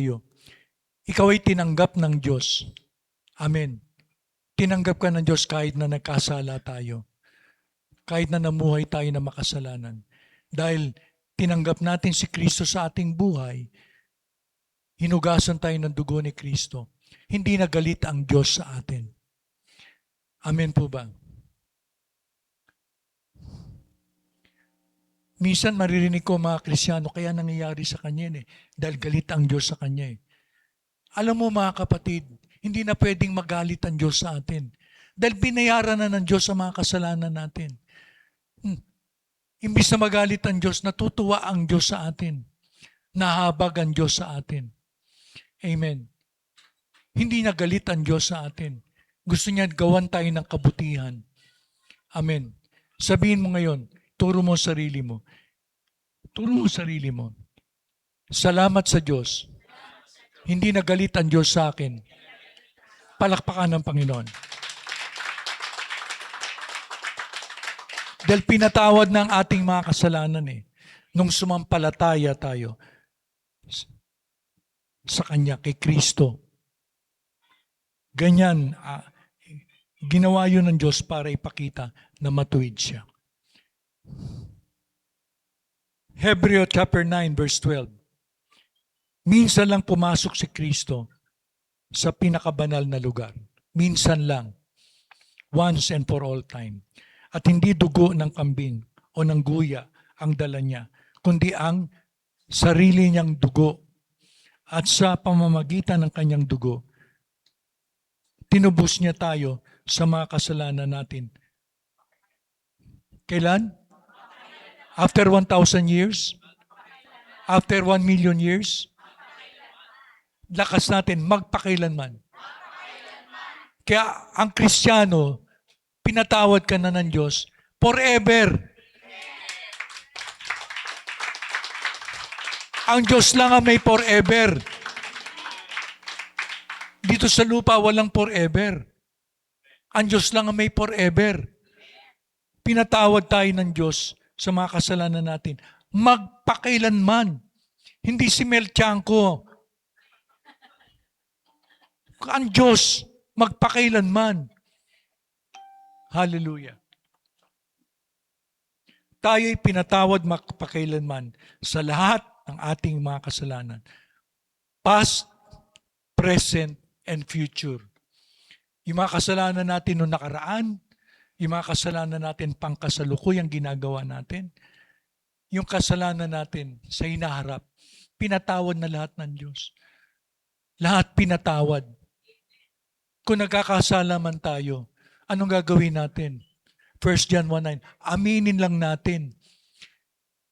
iyo. Ikaw ay tinanggap ng Diyos. Amen. Tinanggap ka ng Diyos kahit na nagkasala tayo. Kahit na namuhay tayo na makasalanan. Dahil tinanggap natin si Kristo sa ating buhay, hinugasan tayo ng dugo ni Kristo. Hindi nagalit ang Diyos sa atin. Amen po ba? Minsan maririnig ko mga Kristyano, kaya nangyayari sa kanya dahil galit ang Diyos sa kanya Alam mo mga kapatid, hindi na pwedeng magalit ang Diyos sa atin. Dahil binayaran na ng Diyos sa mga kasalanan natin. Imbis na magalit ang Diyos, natutuwa ang Diyos sa atin. Nahabag ang Diyos sa atin. Amen. Hindi nagalit ang Diyos sa atin. Gusto niya gawan tayo ng kabutihan. Amen. Sabihin mo ngayon, turo mo sarili mo. Turo mo sarili mo. Salamat sa Diyos. Hindi nagalit ang Diyos sa akin. Palakpakan ng Panginoon. Dahil pinatawad ng ating mga kasalanan nung sumampalataya tayo sa Kanya, kay Kristo. Ganyan, ginawa yun ng Diyos para ipakita na matuwid siya. Hebreo chapter 9 verse 12. Minsan lang pumasok si Kristo sa pinakabanal na lugar. Minsan lang. Once and for all time. At hindi dugo ng kambing o ng guya ang dala niya, kundi ang sarili niyang dugo. At sa pamamagitan ng kanyang dugo, tinubos niya tayo sa mga kasalanan natin. Kailan? After 1,000 years? After 1 million years? Lakas natin, magpakailanman. Kaya ang Kristiyano, pinatawad ka na ng Diyos forever. Ang Diyos lang ang may forever. Dito sa lupa, walang forever. Ang Diyos lang ang may forever. Pinatawad tayo ng Diyos sa mga kasalanan natin Magpakailanman. Hindi si Mel Tiangco. Ang Diyos, magpakailanman. Hallelujah. Tayo'y pinatawad magpakailanman sa lahat ng ating mga kasalanan. Past, present, and future. Yung mga kasalanan natin noong nakaraan, yung mga kasalanan natin pangkasalukuyang ginagawa natin, yung kasalanan natin sa hinaharap, pinatawad na lahat ng Diyos. Lahat pinatawad. Kung nagkakasala man tayo, anong gagawin natin? 1 John 1:9, aminin lang natin.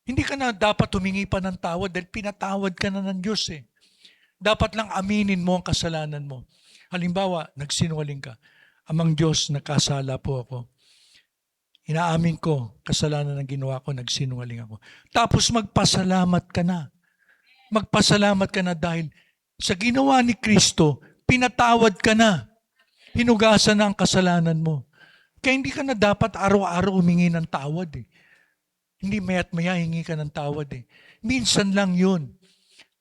Hindi ka na dapat humingi pa ng tawad dahil pinatawad ka na ng Diyos eh. Dapat lang aminin mo ang kasalanan mo. Halimbawa, nagsinungaling ka. Amang Diyos, nagkasala po ako. Inaamin ko, kasalanan ng ginawa ko, nagsinungaling ako. Tapos magpasalamat ka na. Magpasalamat ka na dahil sa ginawa ni Kristo, pinatawad ka na. Hinugasan na ang kasalanan mo. Kaya hindi ka na dapat araw-araw humingi ng tawad eh. Hindi maya't maya hingi ka ng tawad eh. Minsan lang yun.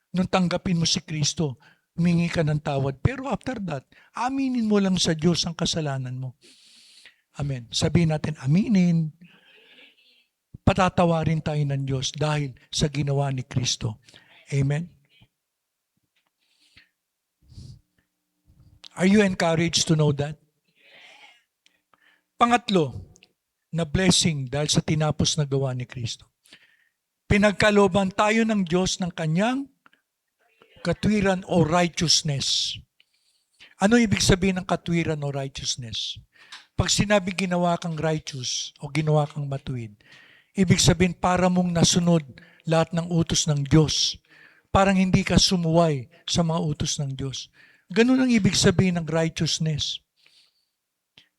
Nung tanggapin mo si Kristo, humingi ka ng tawad. Pero after that, aminin mo lang sa Diyos ang kasalanan mo. Amen. Sabihin natin, aminin. Patatawarin tayo ng Diyos dahil sa ginawa ni Kristo. Amen. Are you encouraged to know that? Pangatlo, na blessing dahil sa tinapos na gawa ni Kristo. Pinagkalooban tayo ng Diyos ng kanyang katwiran o righteousness. Ano ibig sabihin ng katwiran o righteousness? Pag sinabi ginawa kang righteous o ginawa kang matuwid, ibig sabihin para mong nasunod lahat ng utos ng Diyos. Parang hindi ka sumuway sa mga utos ng Diyos. Ganun ang ibig sabihin ng righteousness.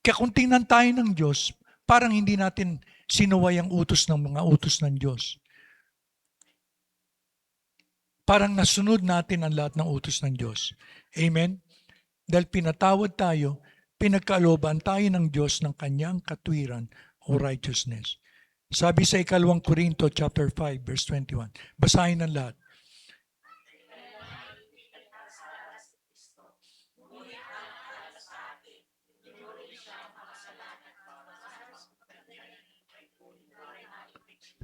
Kaya kung tingnan tayo ng Diyos, parang hindi natin sinuway ang utos ng mga utos ng Diyos. Parang nasunod natin ang lahat ng utos ng Diyos. Amen? Dahil pinatawad tayo, pinagkalooban tayo ng Diyos ng kanyang katwiran o righteousness. Sabi sa 2 Korinto chapter 5 verse 21. Basahin ng lahat.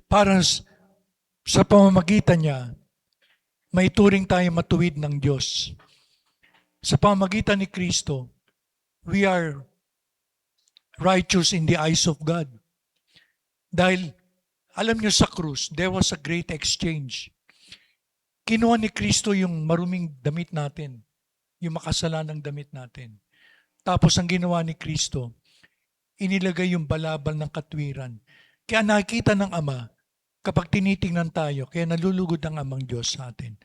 Para sa pamamagitan niya, may turing tayo matuwid ng Diyos. Sa pamamagitan ni Kristo, we are righteous in the eyes of God. Dahil, alam niyo sa krus, there was a great exchange. Kinuha ni Kristo yung maruming damit natin, yung makasalanang damit natin. Tapos ang ginawa ni Kristo, inilagay yung balabal ng katwiran. Kaya nakikita ng Ama, kapag tinitingnan tayo, kaya nalulugod ang Amang Diyos sa atin.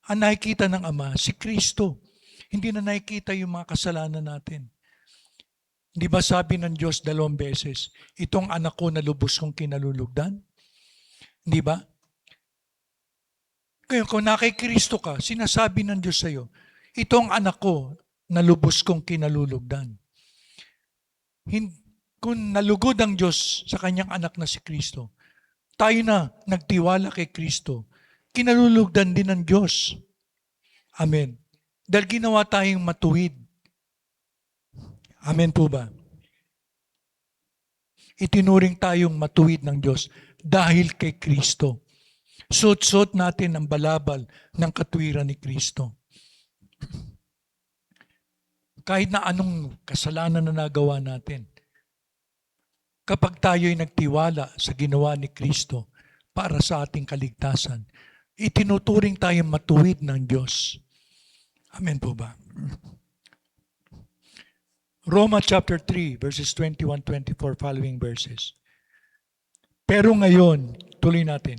Ang nakikita ng Ama, si Kristo. Hindi na nakikita yung mga kasalanan natin. Di ba sabi ng Diyos 2 beses, itong anak ko na lubos kong kinalulugdan? Di ba? Kaya kung nakay Kristo ka, sinasabi ng Diyos sa'yo, itong anak ko na lubos kong kinalulugdan. Kung nalugod ang Diyos sa kanyang anak na si Kristo, tayo na nagtiwala kay Kristo, kinalulugdan din ng Diyos. Amen. Dahil ginawa tayong matuwid. Amen po ba? Itinuring tayong matuwid ng Diyos dahil kay Kristo. Suot-suot natin ang balabal ng katwiran ni Kristo. Kahit na anong kasalanan na nagawa natin, kapag tayo'y nagtiwala sa ginawa ni Kristo para sa ating kaligtasan, itinuturing tayong matuwid ng Diyos. Amen po ba? Roma chapter 3 verses 21-24 following verses. Pero ngayon, tuloy natin.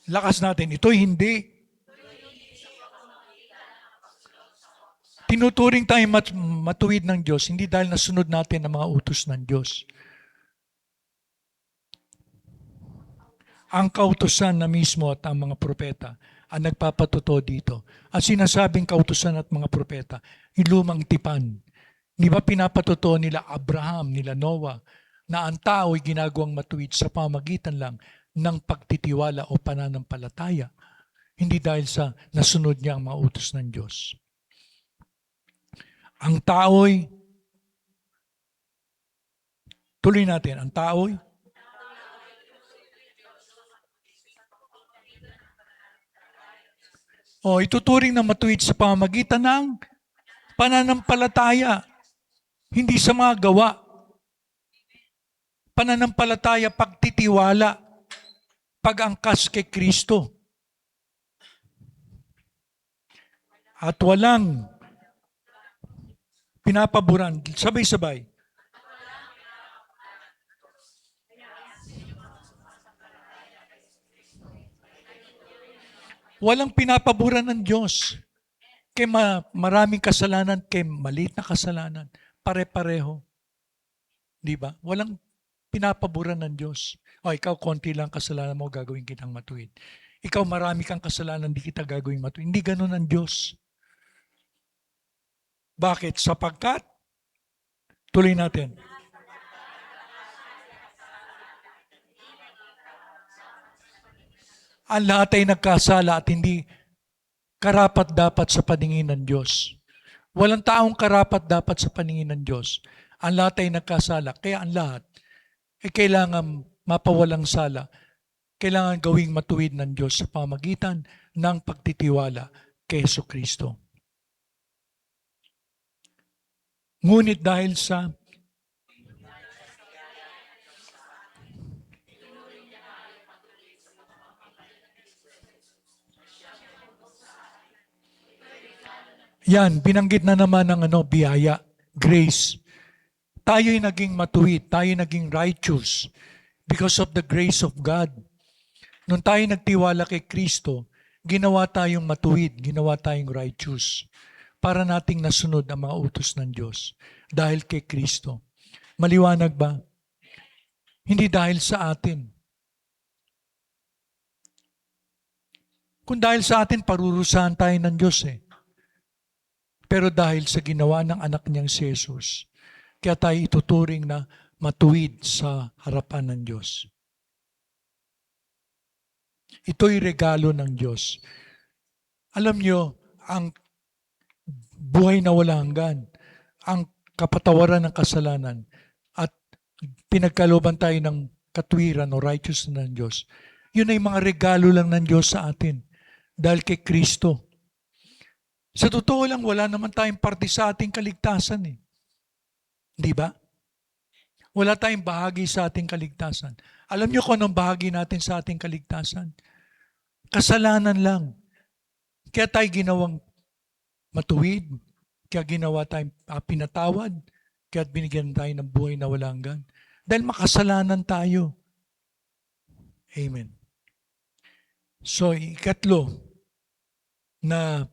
Lakas natin. Ito'y hindi. Tinuturing tayong matuwid ng Diyos, hindi dahil nasunod natin ang mga utos ng Diyos. Ang kautusan na mismo at ang mga propeta ang nagpapatotoo dito. Ang sinasabing kautusan at mga propeta, yung lumang tipan. Di ba pinapatotoo nila Abraham, nila Noah, na ang tao ay ginagawang matuwid sa pamagitan lang ng pagtitiwala o pananampalataya. Hindi dahil sa nasunod niya ang mga utos ng Diyos. Ang tao'y, tuloy natin, ang tao'y, ituturing na matuwid sa pamamagitan ng pananampalataya, hindi sa mga gawa. Pananampalataya, pagtitiwala, pag-angkas kay Kristo. At walang pinapaboran, sabay-sabay. Walang pinapaboran ng Diyos. Kay maraming kasalanan, kay maliit na kasalanan, pare-pareho. Di ba? Walang pinapaboran ng Diyos. O ikaw, konti lang kasalanan mo, gagawin kitang matuwid. Ikaw, marami kang kasalanan, di kita gagawin matuwid. Hindi ganun ang Diyos. Bakit? Sapagkat, tuloy natin. Ang lahat ay nagkasala at hindi karapat dapat sa paningin ng Diyos. Walang taong karapat dapat sa paningin ng Diyos. Ang lahat ay nagkasala. Kaya ang lahat ay kailangan mapawalang sala. Kailangan gawing matuwid ng Diyos sa pamagitan ng pagtitiwala kay Jesucristo. Ngunit dahil sa yan, binanggit na naman ng biyaya, grace. Tayo'y naging matuwid, tayo'y naging righteous because of the grace of God. Nung tayo nagtiwala kay Kristo, ginawa tayong matuwid, ginawa tayong righteous para nating nasunod ang mga utos ng Diyos dahil kay Kristo. Maliwanag ba? Hindi dahil sa atin. Kung dahil sa atin, parurusahan tayo ng Diyos eh. Pero dahil sa ginawa ng anak niyang si Jesus, kaya tayo ituturing na matuwid sa harapan ng Diyos. Ito'y regalo ng Diyos. Alam niyo, ang buhay na wala hanggan, ang kapatawaran ng kasalanan, at pinagkalooban tayo ng katwiran o righteousness ng Diyos, yun ay mga regalo lang ng Diyos sa atin dahil kay Kristo. Sa totoo lang, wala naman tayong parte sa ating kaligtasan eh. Di ba? Wala tayong bahagi sa ating kaligtasan. Alam niyo kung anong bahagi natin sa ating kaligtasan? Kasalanan lang. Kaya tayo ginawang matuwid, kaya ginawa tayong pinatawad, kaya binigyan tayo ng buhay na wala hanggan. Dahil makasalanan tayo. Amen. So, ikatlo na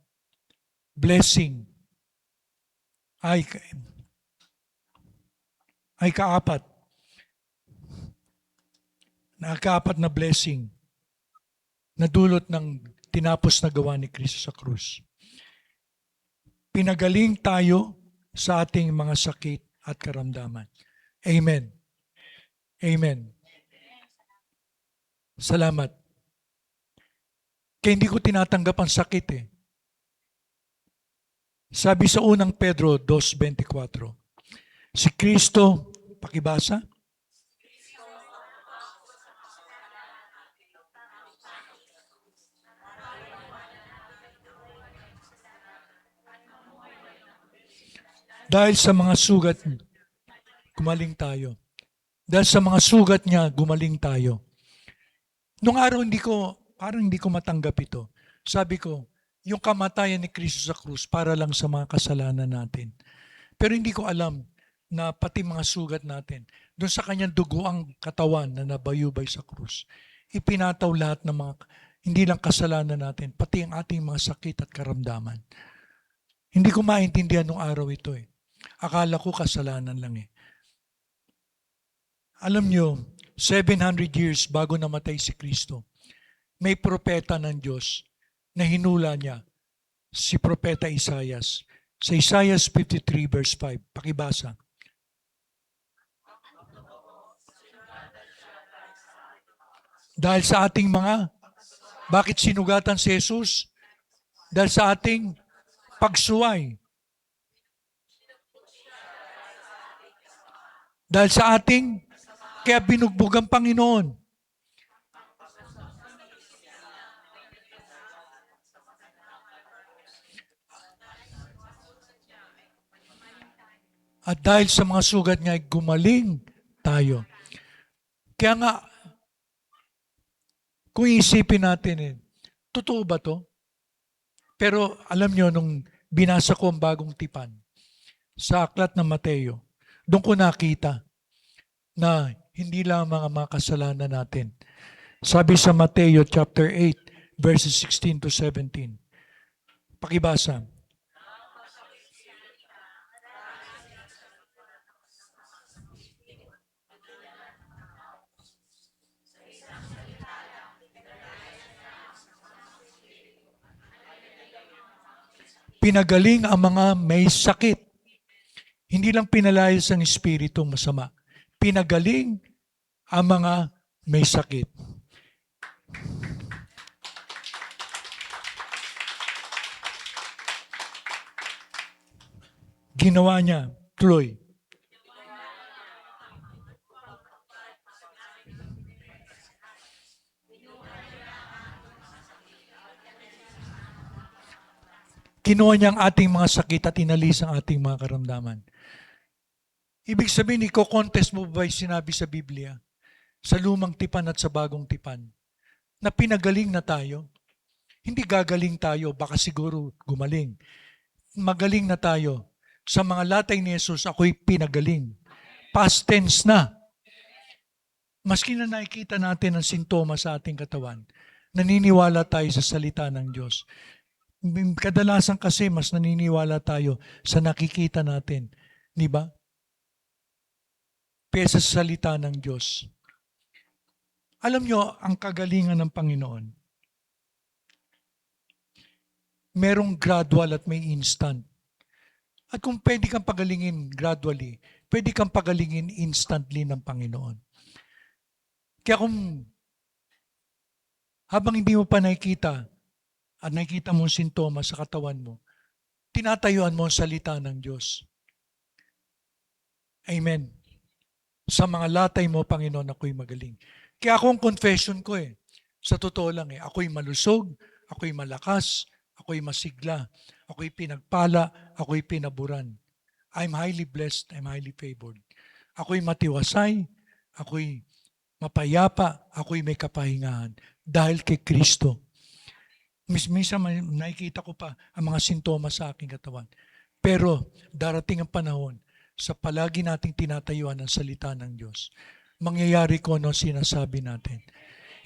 blessing ay kaapat. Kaapat na blessing na dulot ng tinapos na gawa ni Kristo sa krus. Pinagaling tayo sa ating mga sakit at karamdaman. Amen. Amen. Salamat. Kaya hindi ko tinatanggap ang sakit eh. Sabi sa unang Pedro 2:24, si Kristo, pakibasa? Dahil sa mga sugat, gumaling tayo. Dahil sa mga sugat niya, gumaling tayo. Nung araw, parang hindi ko matanggap ito. Sabi ko, yung kamatayan ni Kristo sa krus para lang sa mga kasalanan natin. Pero hindi ko alam na pati mga sugat natin, doon sa kanyang dugo ang katawan na nabayubay sa krus, ipinataw lahat ng mga, hindi lang kasalanan natin, pati ang ating mga sakit at karamdaman. Hindi ko maintindihan nung araw ito eh. Akala ko kasalanan lang eh. Alam nyo, 700 years bago namatay si Kristo, may propeta ng Diyos na hinula niya, si Propeta Isaias. Sa Isaiah 53 verse 5, pakibasa. Dahil sa ating bakit sinugatan si Jesus? Dahil sa ating pagsuway. Dahil sa kaya binugbog ang Panginoon. At dahil sa mga sugat niya, gumaling tayo. Kaya nga, kung isipin natin, totoo ba to? Pero alam nyo, nung binasa ko ang bagong tipan, sa aklat ng Mateo, doon ko nakita na hindi lang mga kasalanan natin. Sabi sa Mateo chapter 8, verses 16 to 17. Pakibasa. Pinagaling ang mga may sakit. Hindi lang pinalayas ang espiritu masama. Pinagaling ang mga may sakit. Ginawa niya, tuloy. Kinuha niya ang ating mga sakit at inalis ang ating mga karamdaman. Ibig sabihin, iko-contest mo ba yung sinabi sa Biblia, sa lumang tipan at sa bagong tipan, na pinagaling na tayo? Hindi gagaling tayo, baka siguro gumaling. Magaling na tayo. Sa mga latay ni Jesus, ako'y pinagaling. Past tense na. Maski na nakikita natin ang sintomas sa ating katawan, naniniwala tayo sa salita ng Diyos. Kadalasan kasi mas naniniwala tayo sa nakikita natin. Di ba? Kaysa sa salita ng Diyos. Alam nyo, ang kagalingan ng Panginoon, merong gradual at may instant. At kung pwede kang pagalingin gradually, pwede kang pagalingin instantly ng Panginoon. Kaya kung habang hindi mo pa nakikita at nakikita mo ang sintomas sa katawan mo, tinatayuan mo ang salita ng Diyos. Amen. Sa mga latay mo, Panginoon, ako'y magaling. Kaya ako ang confession ko sa totoo lang ako'y malusog, ako'y malakas, ako'y masigla, ako'y pinagpala, ako'y pinaburan. I'm highly blessed, I'm highly favored. Ako'y matiwasay, ako'y mapayapa, ako'y may kapahingahan dahil kay Kristo. Minsan nakikita ko pa ang mga sintomas sa aking katawan. Pero darating ang panahon sa palagi nating tinatayuan ang salita ng Diyos. Mangyayari ko ano sinasabi natin.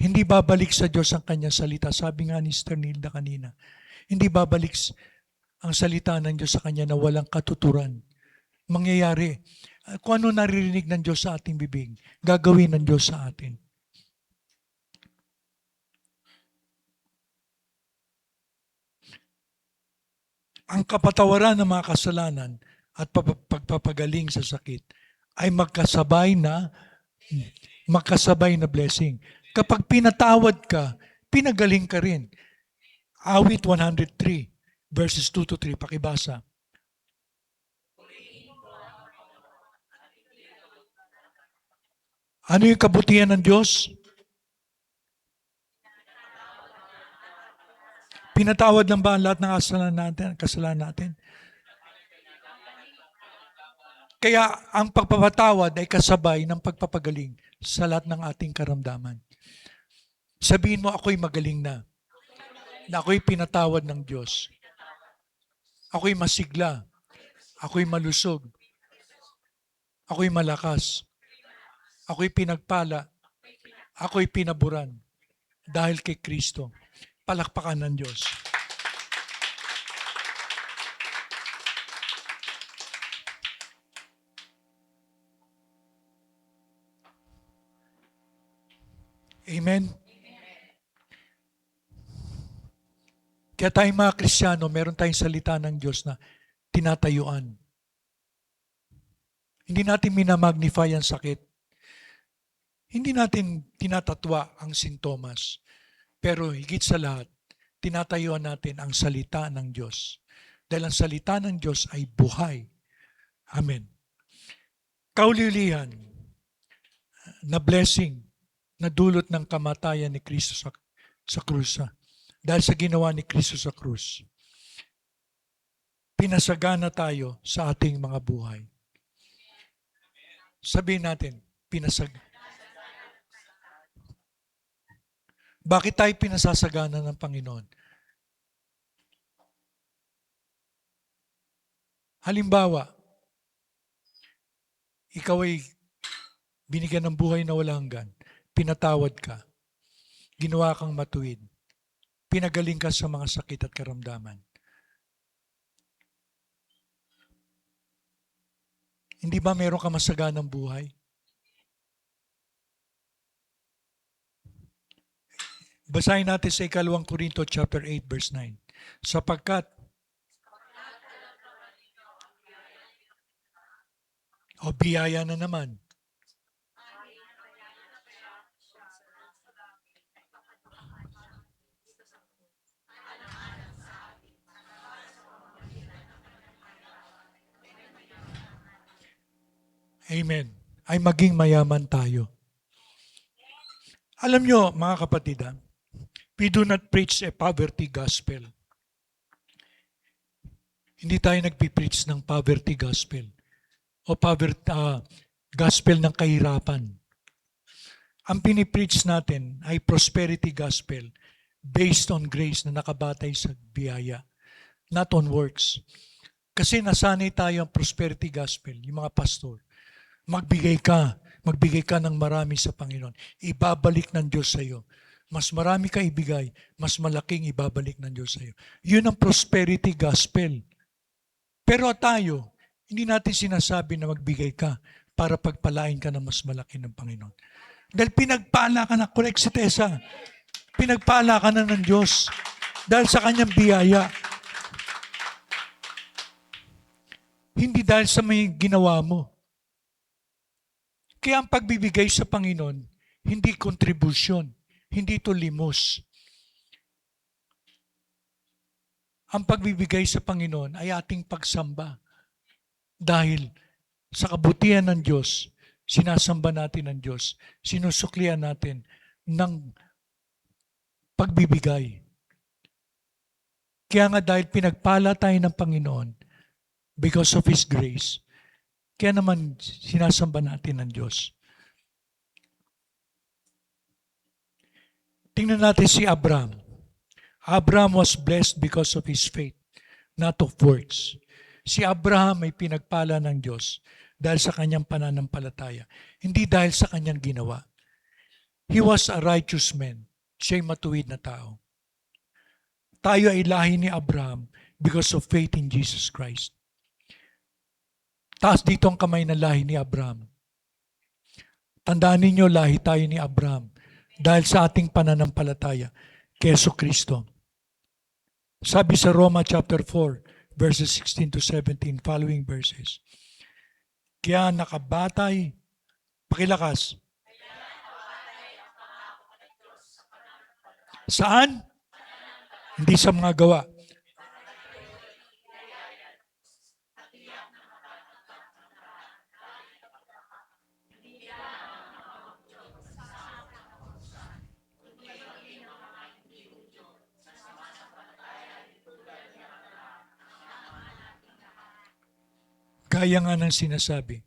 Hindi babalik sa Diyos ang kanyang salita. Sabi nga ni Sister Nilda kanina, hindi babalik ang salita ng Diyos sa kanya na walang katuturan. Mangyayari. Kung ano naririnig ng Diyos sa ating bibig, gagawin ng Diyos sa atin. Ang kapatawaran ng mga kasalanan at pagpapagaling sa sakit ay magkasabay na blessing. Kapag pinatawad ka, pinagaling ka rin. Awit 103, verses 2 to 3, pakibasa. Ano yung kabutihan ng Diyos? Pinatawad lang ba ang lahat ng kasalanan natin? Kaya ang pagpapatawad ay kasabay ng pagpapagaling sa lahat ng ating karamdaman. Sabihin mo, ako'y magaling na ako'y pinatawad ng Diyos. Ako'y masigla. Ako'y malusog. Ako'y malakas. Ako'y pinagpala. Ako'y pinaburan. Dahil kay Kristo. Palakpakan ng Diyos. Amen? Kaya tayong mga Kristiyano, meron tayong salita ng Diyos na tinatayuan. Hindi natin minamagnify ang sakit. Hindi natin tinatatwa ang sintomas. Pero higit sa lahat, tinatayuan natin ang salita ng Diyos. Dahil ang salita ng Diyos ay buhay. Amen. Kauliulihan na blessing na dulot ng kamatayan ni Kristo sa krus. Dahil sa ginawa ni Kristo sa krus, pinasagana tayo sa ating mga buhay. Sabihin natin, Bakit tayo pinasasagana ng Panginoon? Halimbawa, ikaw ay binigyan ng buhay na walang hanggan, pinatawad ka, ginawa kang matuwid, pinagaling ka sa mga sakit at karamdaman. Hindi ba meron ka masaganang buhay? Basahin natin sa 2 Korinto chapter 8 verse 9. Sapagkat biyaya na naman. Amen. Ay maging mayaman tayo. Alam nyo, mga kapatid, we do not preach a poverty gospel. Hindi tayo nagpipreach ng poverty gospel o gospel ng kahirapan. Ang pinipreach natin ay prosperity gospel based on grace na nakabatay sa biyaya, not on works. Kasi nasanay tayo ang prosperity gospel, yung mga pastor. Magbigay ka ng marami sa Panginoon. Ibabalik ng Diyos sa iyo. Mas marami ka ibigay, mas malaking ibabalik ng Diyos sa iyo. Yun ang prosperity gospel. Pero tayo, hindi natin sinasabi na magbigay ka para pagpalain ka ng mas malaki ng Panginoon. Dahil pinagpala ka na, correct si Tessa, pinagpala ka na ng Diyos dahil sa kanyang biyaya. Hindi dahil sa may ginawa mo. Kaya ang pagbibigay sa Panginoon, hindi contribution, hindi ito limos. Ang pagbibigay sa Panginoon ay ating pagsamba. Dahil sa kabutihan ng Diyos, sinasamba natin ang Diyos, sinusuklian natin ng pagbibigay. Kaya nga dahil pinagpala tayo ng Panginoon, because of His grace, kaya naman sinasamba natin ang Diyos. Tingnan natin si Abraham. Abraham was blessed because of his faith, not of works. Si Abraham ay pinagpala ng Diyos dahil sa kanyang pananampalataya, hindi dahil sa kanyang ginawa. He was a righteous man. Siya'y matuwid na tao. Tayo ay lahi ni Abraham because of faith in Jesus Christ. Taas dito ang kamay ng lahi ni Abraham. Tandaan ninyo, lahi tayo ni Abraham dahil sa ating pananampalataya kay Jesucristo. Sabi sa Roma chapter 4, verses 16 to 17, following verses. Kaya nakabatay, pakilakas. Saan? Hindi sa mga gawa. Kaya nga ng sinasabi.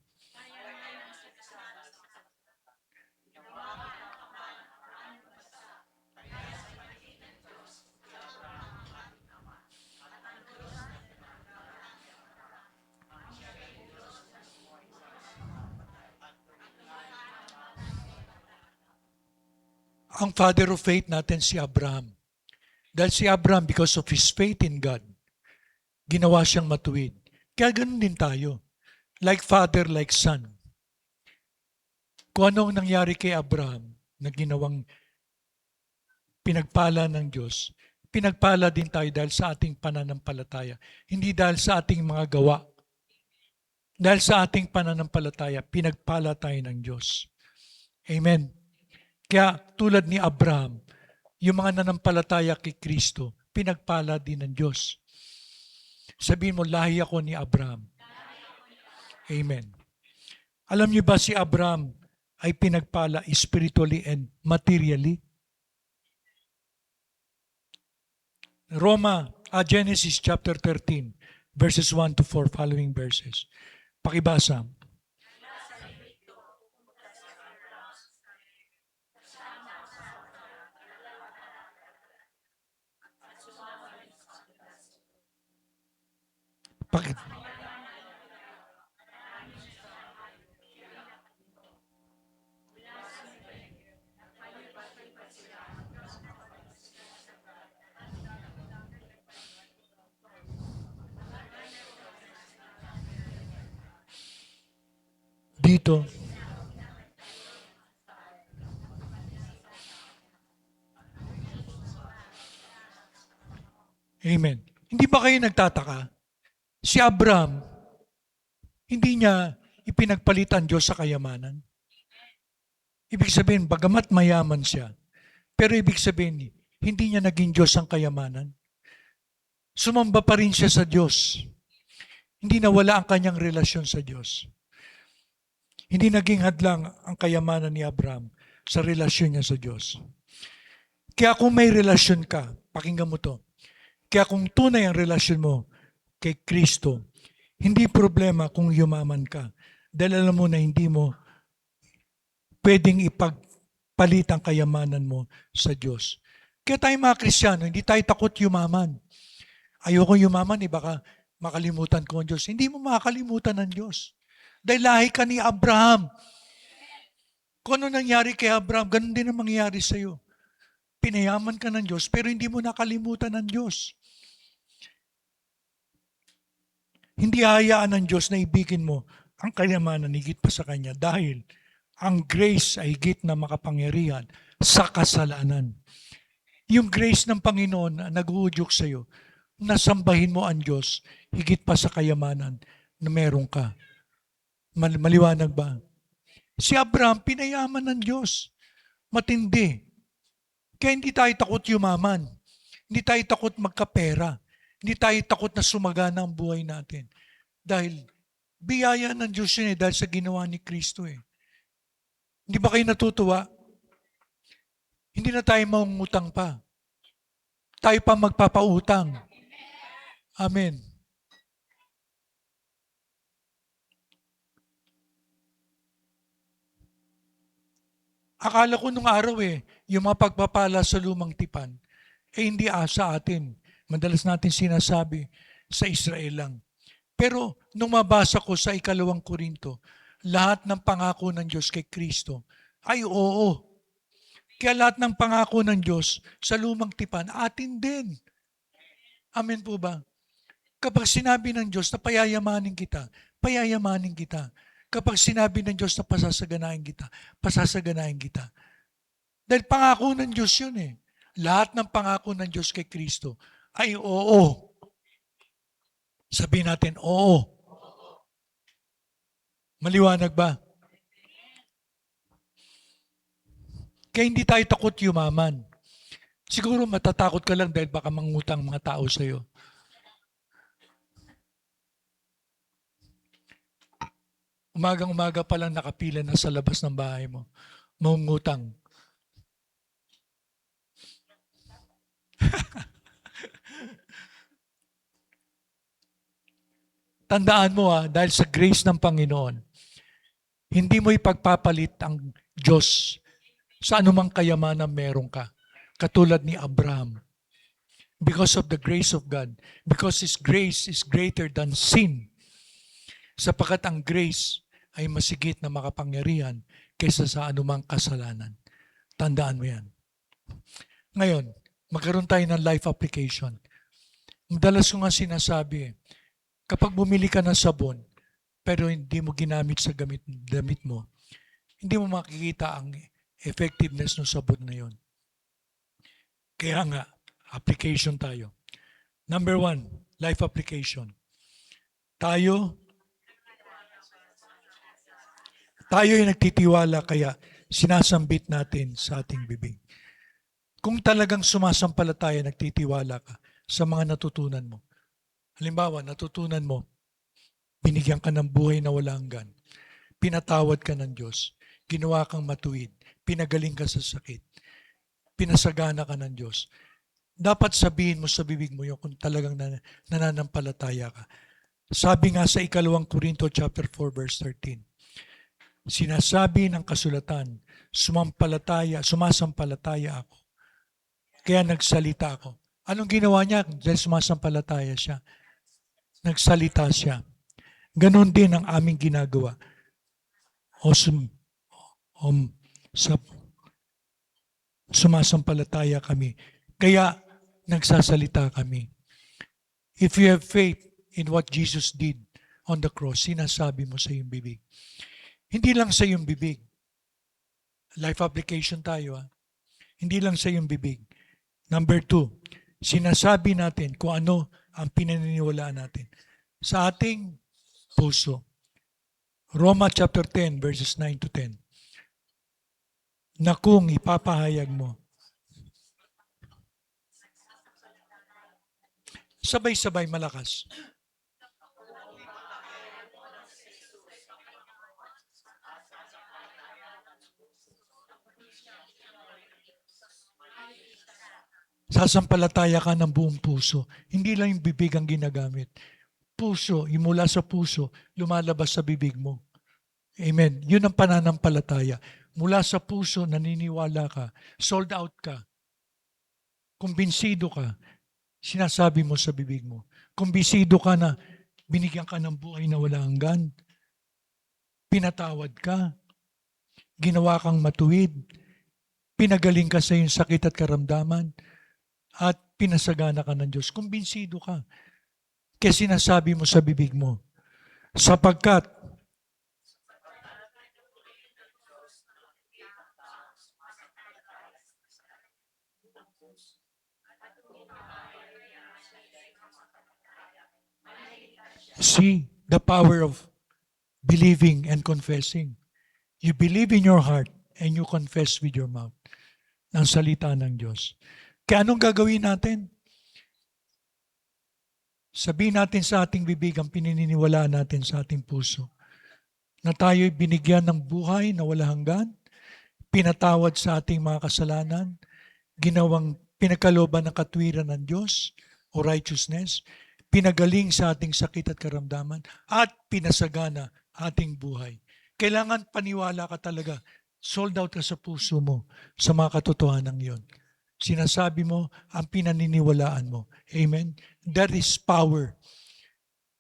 Ang father of faith natin si Abraham. Dahil si Abraham, because of his faith in God, ginawa siyang matuwid. Kaya ganun din tayo. Like father, like son. Kung anong nangyari kay Abraham na ginawang pinagpala ng Diyos. Pinagpala din tayo dahil sa ating pananampalataya, hindi dahil sa ating mga gawa. Dahil sa ating pananampalataya, pinagpala tayo ng Diyos. Amen. Kaya tulad ni Abraham, yung mga nanampalataya kay Kristo, pinagpala din ng Diyos. Sabihin mo, lahi ako ni Abraham. Amen. Alam niyo ba si Abraham ay pinagpala spiritually and materially? Genesis chapter 13, verses 1 to 4, following verses. Pakibasa. Pakit. Dito. Amen. Hindi ba kayo nagtataka? Si Abraham, hindi niya ipinagpalit ang Diyos sa kayamanan. Ibig sabihin, bagamat mayaman siya, pero ibig sabihin, hindi niya naging Diyos ang kayamanan. Sumamba pa rin siya sa Diyos. Hindi nawala ang kanyang relasyon sa Diyos. Hindi naging hadlang ang kayamanan ni Abraham sa relasyon niya sa Diyos. Kaya kung may relasyon ka, pakinggan mo to. Kaya kung tunay ang relasyon mo kay Kristo, hindi problema kung yumaman ka. Dahil alam mo na hindi mo pwedeng ipagpalit ang kayamanan mo sa Diyos. Kaya tayo mga Kristiyano, hindi tayo takot yumaman. Ayoko yumaman, baka makalimutan ko ang Diyos. Hindi mo makakalimutan ang Diyos. Dahil lahi ka ni Abraham. Kung ano nangyari kay Abraham, ganun din ang mangyayari sa iyo. Pinayaman ka ng Diyos, pero hindi mo nakalimutan ang Diyos. Hindi hayaan ng Diyos na ibigin mo ang kayamanan higit pa sa Kanya dahil ang grace ay higit na makapangyarihan sa kasalanan. Yung grace ng Panginoon na nag-uudyok sa iyo, nasambahin mo ang Diyos higit pa sa kayamanan na meron ka. Maliwanag ba? Si Abraham, pinayaman ng Diyos. Matindi. Kaya hindi tayo takot yumaman. Hindi tayo takot magkapera. Hindi tayo takot na sumagana ang buhay natin. Dahil biyaya ng Diyos yun dahil sa ginawa ni Kristo Hindi ba kayo natutuwa? Hindi na tayo mangungutang pa. Tayo pa magpapautang. Amen. Akala ko nung araw yung mga pagpapala sa lumang tipan, hindi asa atin. Madalas natin sinasabi sa Israel lang. Pero nung mabasa ko sa 2 Korinto, lahat ng pangako ng Diyos kay Kristo ay oo. Kaya lahat ng pangako ng Diyos sa lumang tipan, atin din. Amen po ba? Kapag sinabi ng Diyos na payayamanin kita, payayamanin kita. Kapag sinabi ng Diyos na pasasaganahin kita, pasasaganahin kita. Dahil pangako ng Diyos yun Lahat ng pangako ng Diyos kay Kristo ay oo. Sabihin natin, oo. Maliwanag ba? Kaya hindi tayo takot yumaman. Siguro matatakot ka lang dahil baka mangutang mga tao sa'yo. Umagang-umaga pa lang nakapila na sa labas ng bahay mo. Mangungutang. Tandaan mo dahil sa grace ng Panginoon, hindi mo ipagpapalit ang Diyos sa anumang kayamanan meron ka. Katulad ni Abraham. Because of the grace of God. Because His grace is greater than sin. Sapagkat ang grace ay masigit na makapangyarihan kaysa sa anumang kasalanan. Tandaan mo yan. Ngayon, magkaroon tayo ng life application. Madalas ko nga sinasabi, kapag bumili ka ng sabon, pero hindi mo ginamit sa damit mo, hindi mo makikita ang effectiveness ng sabon na yon. Kaya nga, application tayo. Number 1, life application. Tayo ay nagtitiwala kaya sinasambit natin sa ating bibig. Kung talagang sumasampalataya, nagtitiwala ka sa mga natutunan mo. Halimbawa, natutunan mo, binigyan ka ng buhay na wala hanggan. Pinatawad ka ng Diyos. Ginawa kang matuwid. Pinagaling ka sa sakit. Pinasagana ka ng Diyos. Dapat sabihin mo sa bibig mo yun kung talagang nananampalataya ka. Sabi nga sa 2 Korinto chapter 4 verse 13, sinasabi ng kasulatan, sumasampalataya ako. Kaya nagsalita ako. Anong ginawa niya? Dahil sumasampalataya siya. Nagsalita siya. Ganon din ang aming ginagawa. Sumasampalataya kami. Kaya nagsasalita kami. If you have faith in what Jesus did on the cross, sinasabi mo sa iyong bibig. Hindi lang sa iyong bibig. Life application tayo. Hindi lang sa iyong bibig. Number 2, sinasabi natin kung ano ang pinaniniwalaan natin sa ating puso. Roma chapter 10 verses 9 to 10. Na kung ipapahayag mo, sabay-sabay malakas. Sasampalataya ka ng buong puso. Hindi lang yung bibig ang ginagamit. Puso, yung mula sa puso, lumalabas sa bibig mo. Amen. Yun ang pananampalataya. Mula sa puso, naniniwala ka. Sold out ka. Kumbinsido ka. Sinasabi mo sa bibig mo. Kumbinsido ka na binigyan ka ng buhay na wala hanggan. Pinatawad ka. Ginawa kang matuwid. Pinagaling ka sa iyong sakit at karamdaman. At pinasagana ka ng Diyos. Kumbinsido ka. Kaya sinasabi mo sa bibig mo, sapagkat see the power of believing and confessing. You believe in your heart and you confess with your mouth ng salita ng Diyos. Kaya anong gagawin natin? Sabihin natin sa ating bibig ang pinaniniwalaan natin sa ating puso na tayo'y binigyan ng buhay na wala hanggan, pinatawad sa ating mga kasalanan, ginawang pinagkalooban ng katwiran ng Diyos o righteousness, pinagaling sa ating sakit at karamdaman, at pinasagana ating buhay. Kailangan paniwala ka talaga. Sold out ka sa puso mo sa mga katotohanan yon. Sinasabi mo ang pinaniniwalaan mo. Amen? That is power.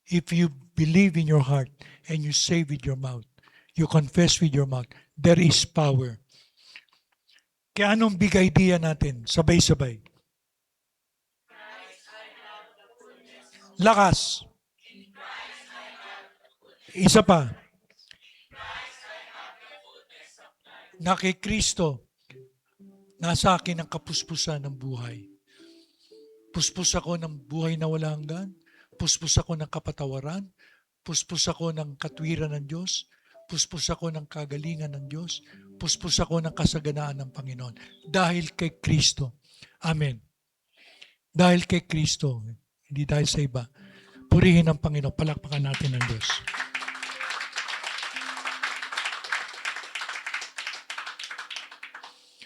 If you believe in your heart and you say with your mouth, you confess with your mouth, there is power. Kaya anong big idea natin? Sabay-sabay. Lakas. Isa pa. Na kay Kristo, nasa akin ang kapuspusan ng buhay. Puspos ako ng buhay na wala hanggan. Puspos ako ng kapatawaran. Puspos ako ng katwiran ng Diyos. Puspos ako ng kagalingan ng Diyos. Puspos ako ng kasaganaan ng Panginoon. Dahil kay Kristo. Amen. Dahil kay Kristo. Hindi dahil sa iba. Purihin ang Panginoon. Palakpakan natin ang Diyos.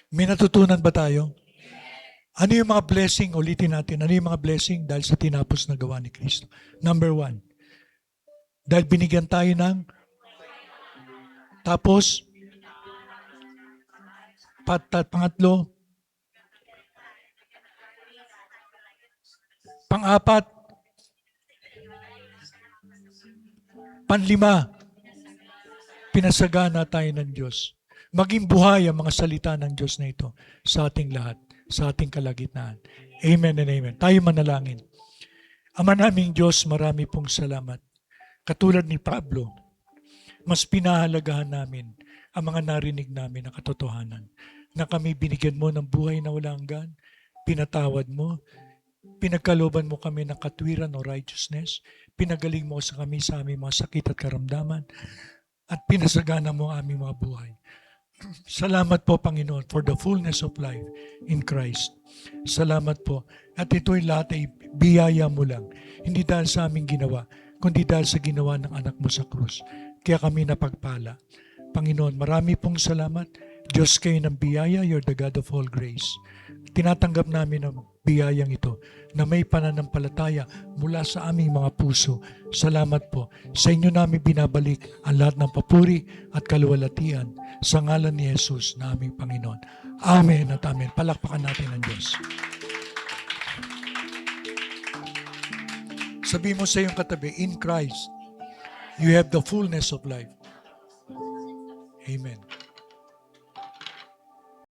May natutunan ba tayo? Ano yung mga blessing? Ulitin natin. Ano yung mga blessing dahil sa tinapos na gawa ni Kristo? Number 1. Dahil binigyan tayo ng tapos pangatlo, pang-apat, panlima, pinasagana tayo ng Diyos. Maging buhay ang mga salita ng Diyos na ito sa ating lahat, sa ating kalagitnaan. Amen and amen. Tayo manalangin. Ama naming Diyos, marami pong salamat. Katulad ni Pablo, mas pinahalagahan namin ang mga narinig namin na katotohanan na kami binigyan mo ng buhay na walang hanggan, pinatawad mo, pinagkalooban mo kami ng katwiran o righteousness, pinagaling mo sa kami sa aming mga sakit at karamdaman, at pinasagana mo ang aming mga buhay. Salamat po, Panginoon, for the fullness of life in Christ. Salamat po. At ito'y lahat ay biyaya mo lang. Hindi dahil sa aming ginawa, kundi dahil sa ginawa ng anak mo sa krus. Kaya kami napagpala. Panginoon, marami pong salamat. Diyos kayo ng biyaya, you're the God of all grace. Tinatanggap namin ang biyayang ito na may pananampalataya mula sa aming mga puso. Salamat po. Sa inyo namin binabalik ang lahat ng papuri at kaluwalhatian sa ngalan ni Jesus na aming Panginoon. Amen at amen. Palakpakan natin ang Diyos. Sabi mo sa iyong katabi, in Christ, you have the fullness of life. Amen.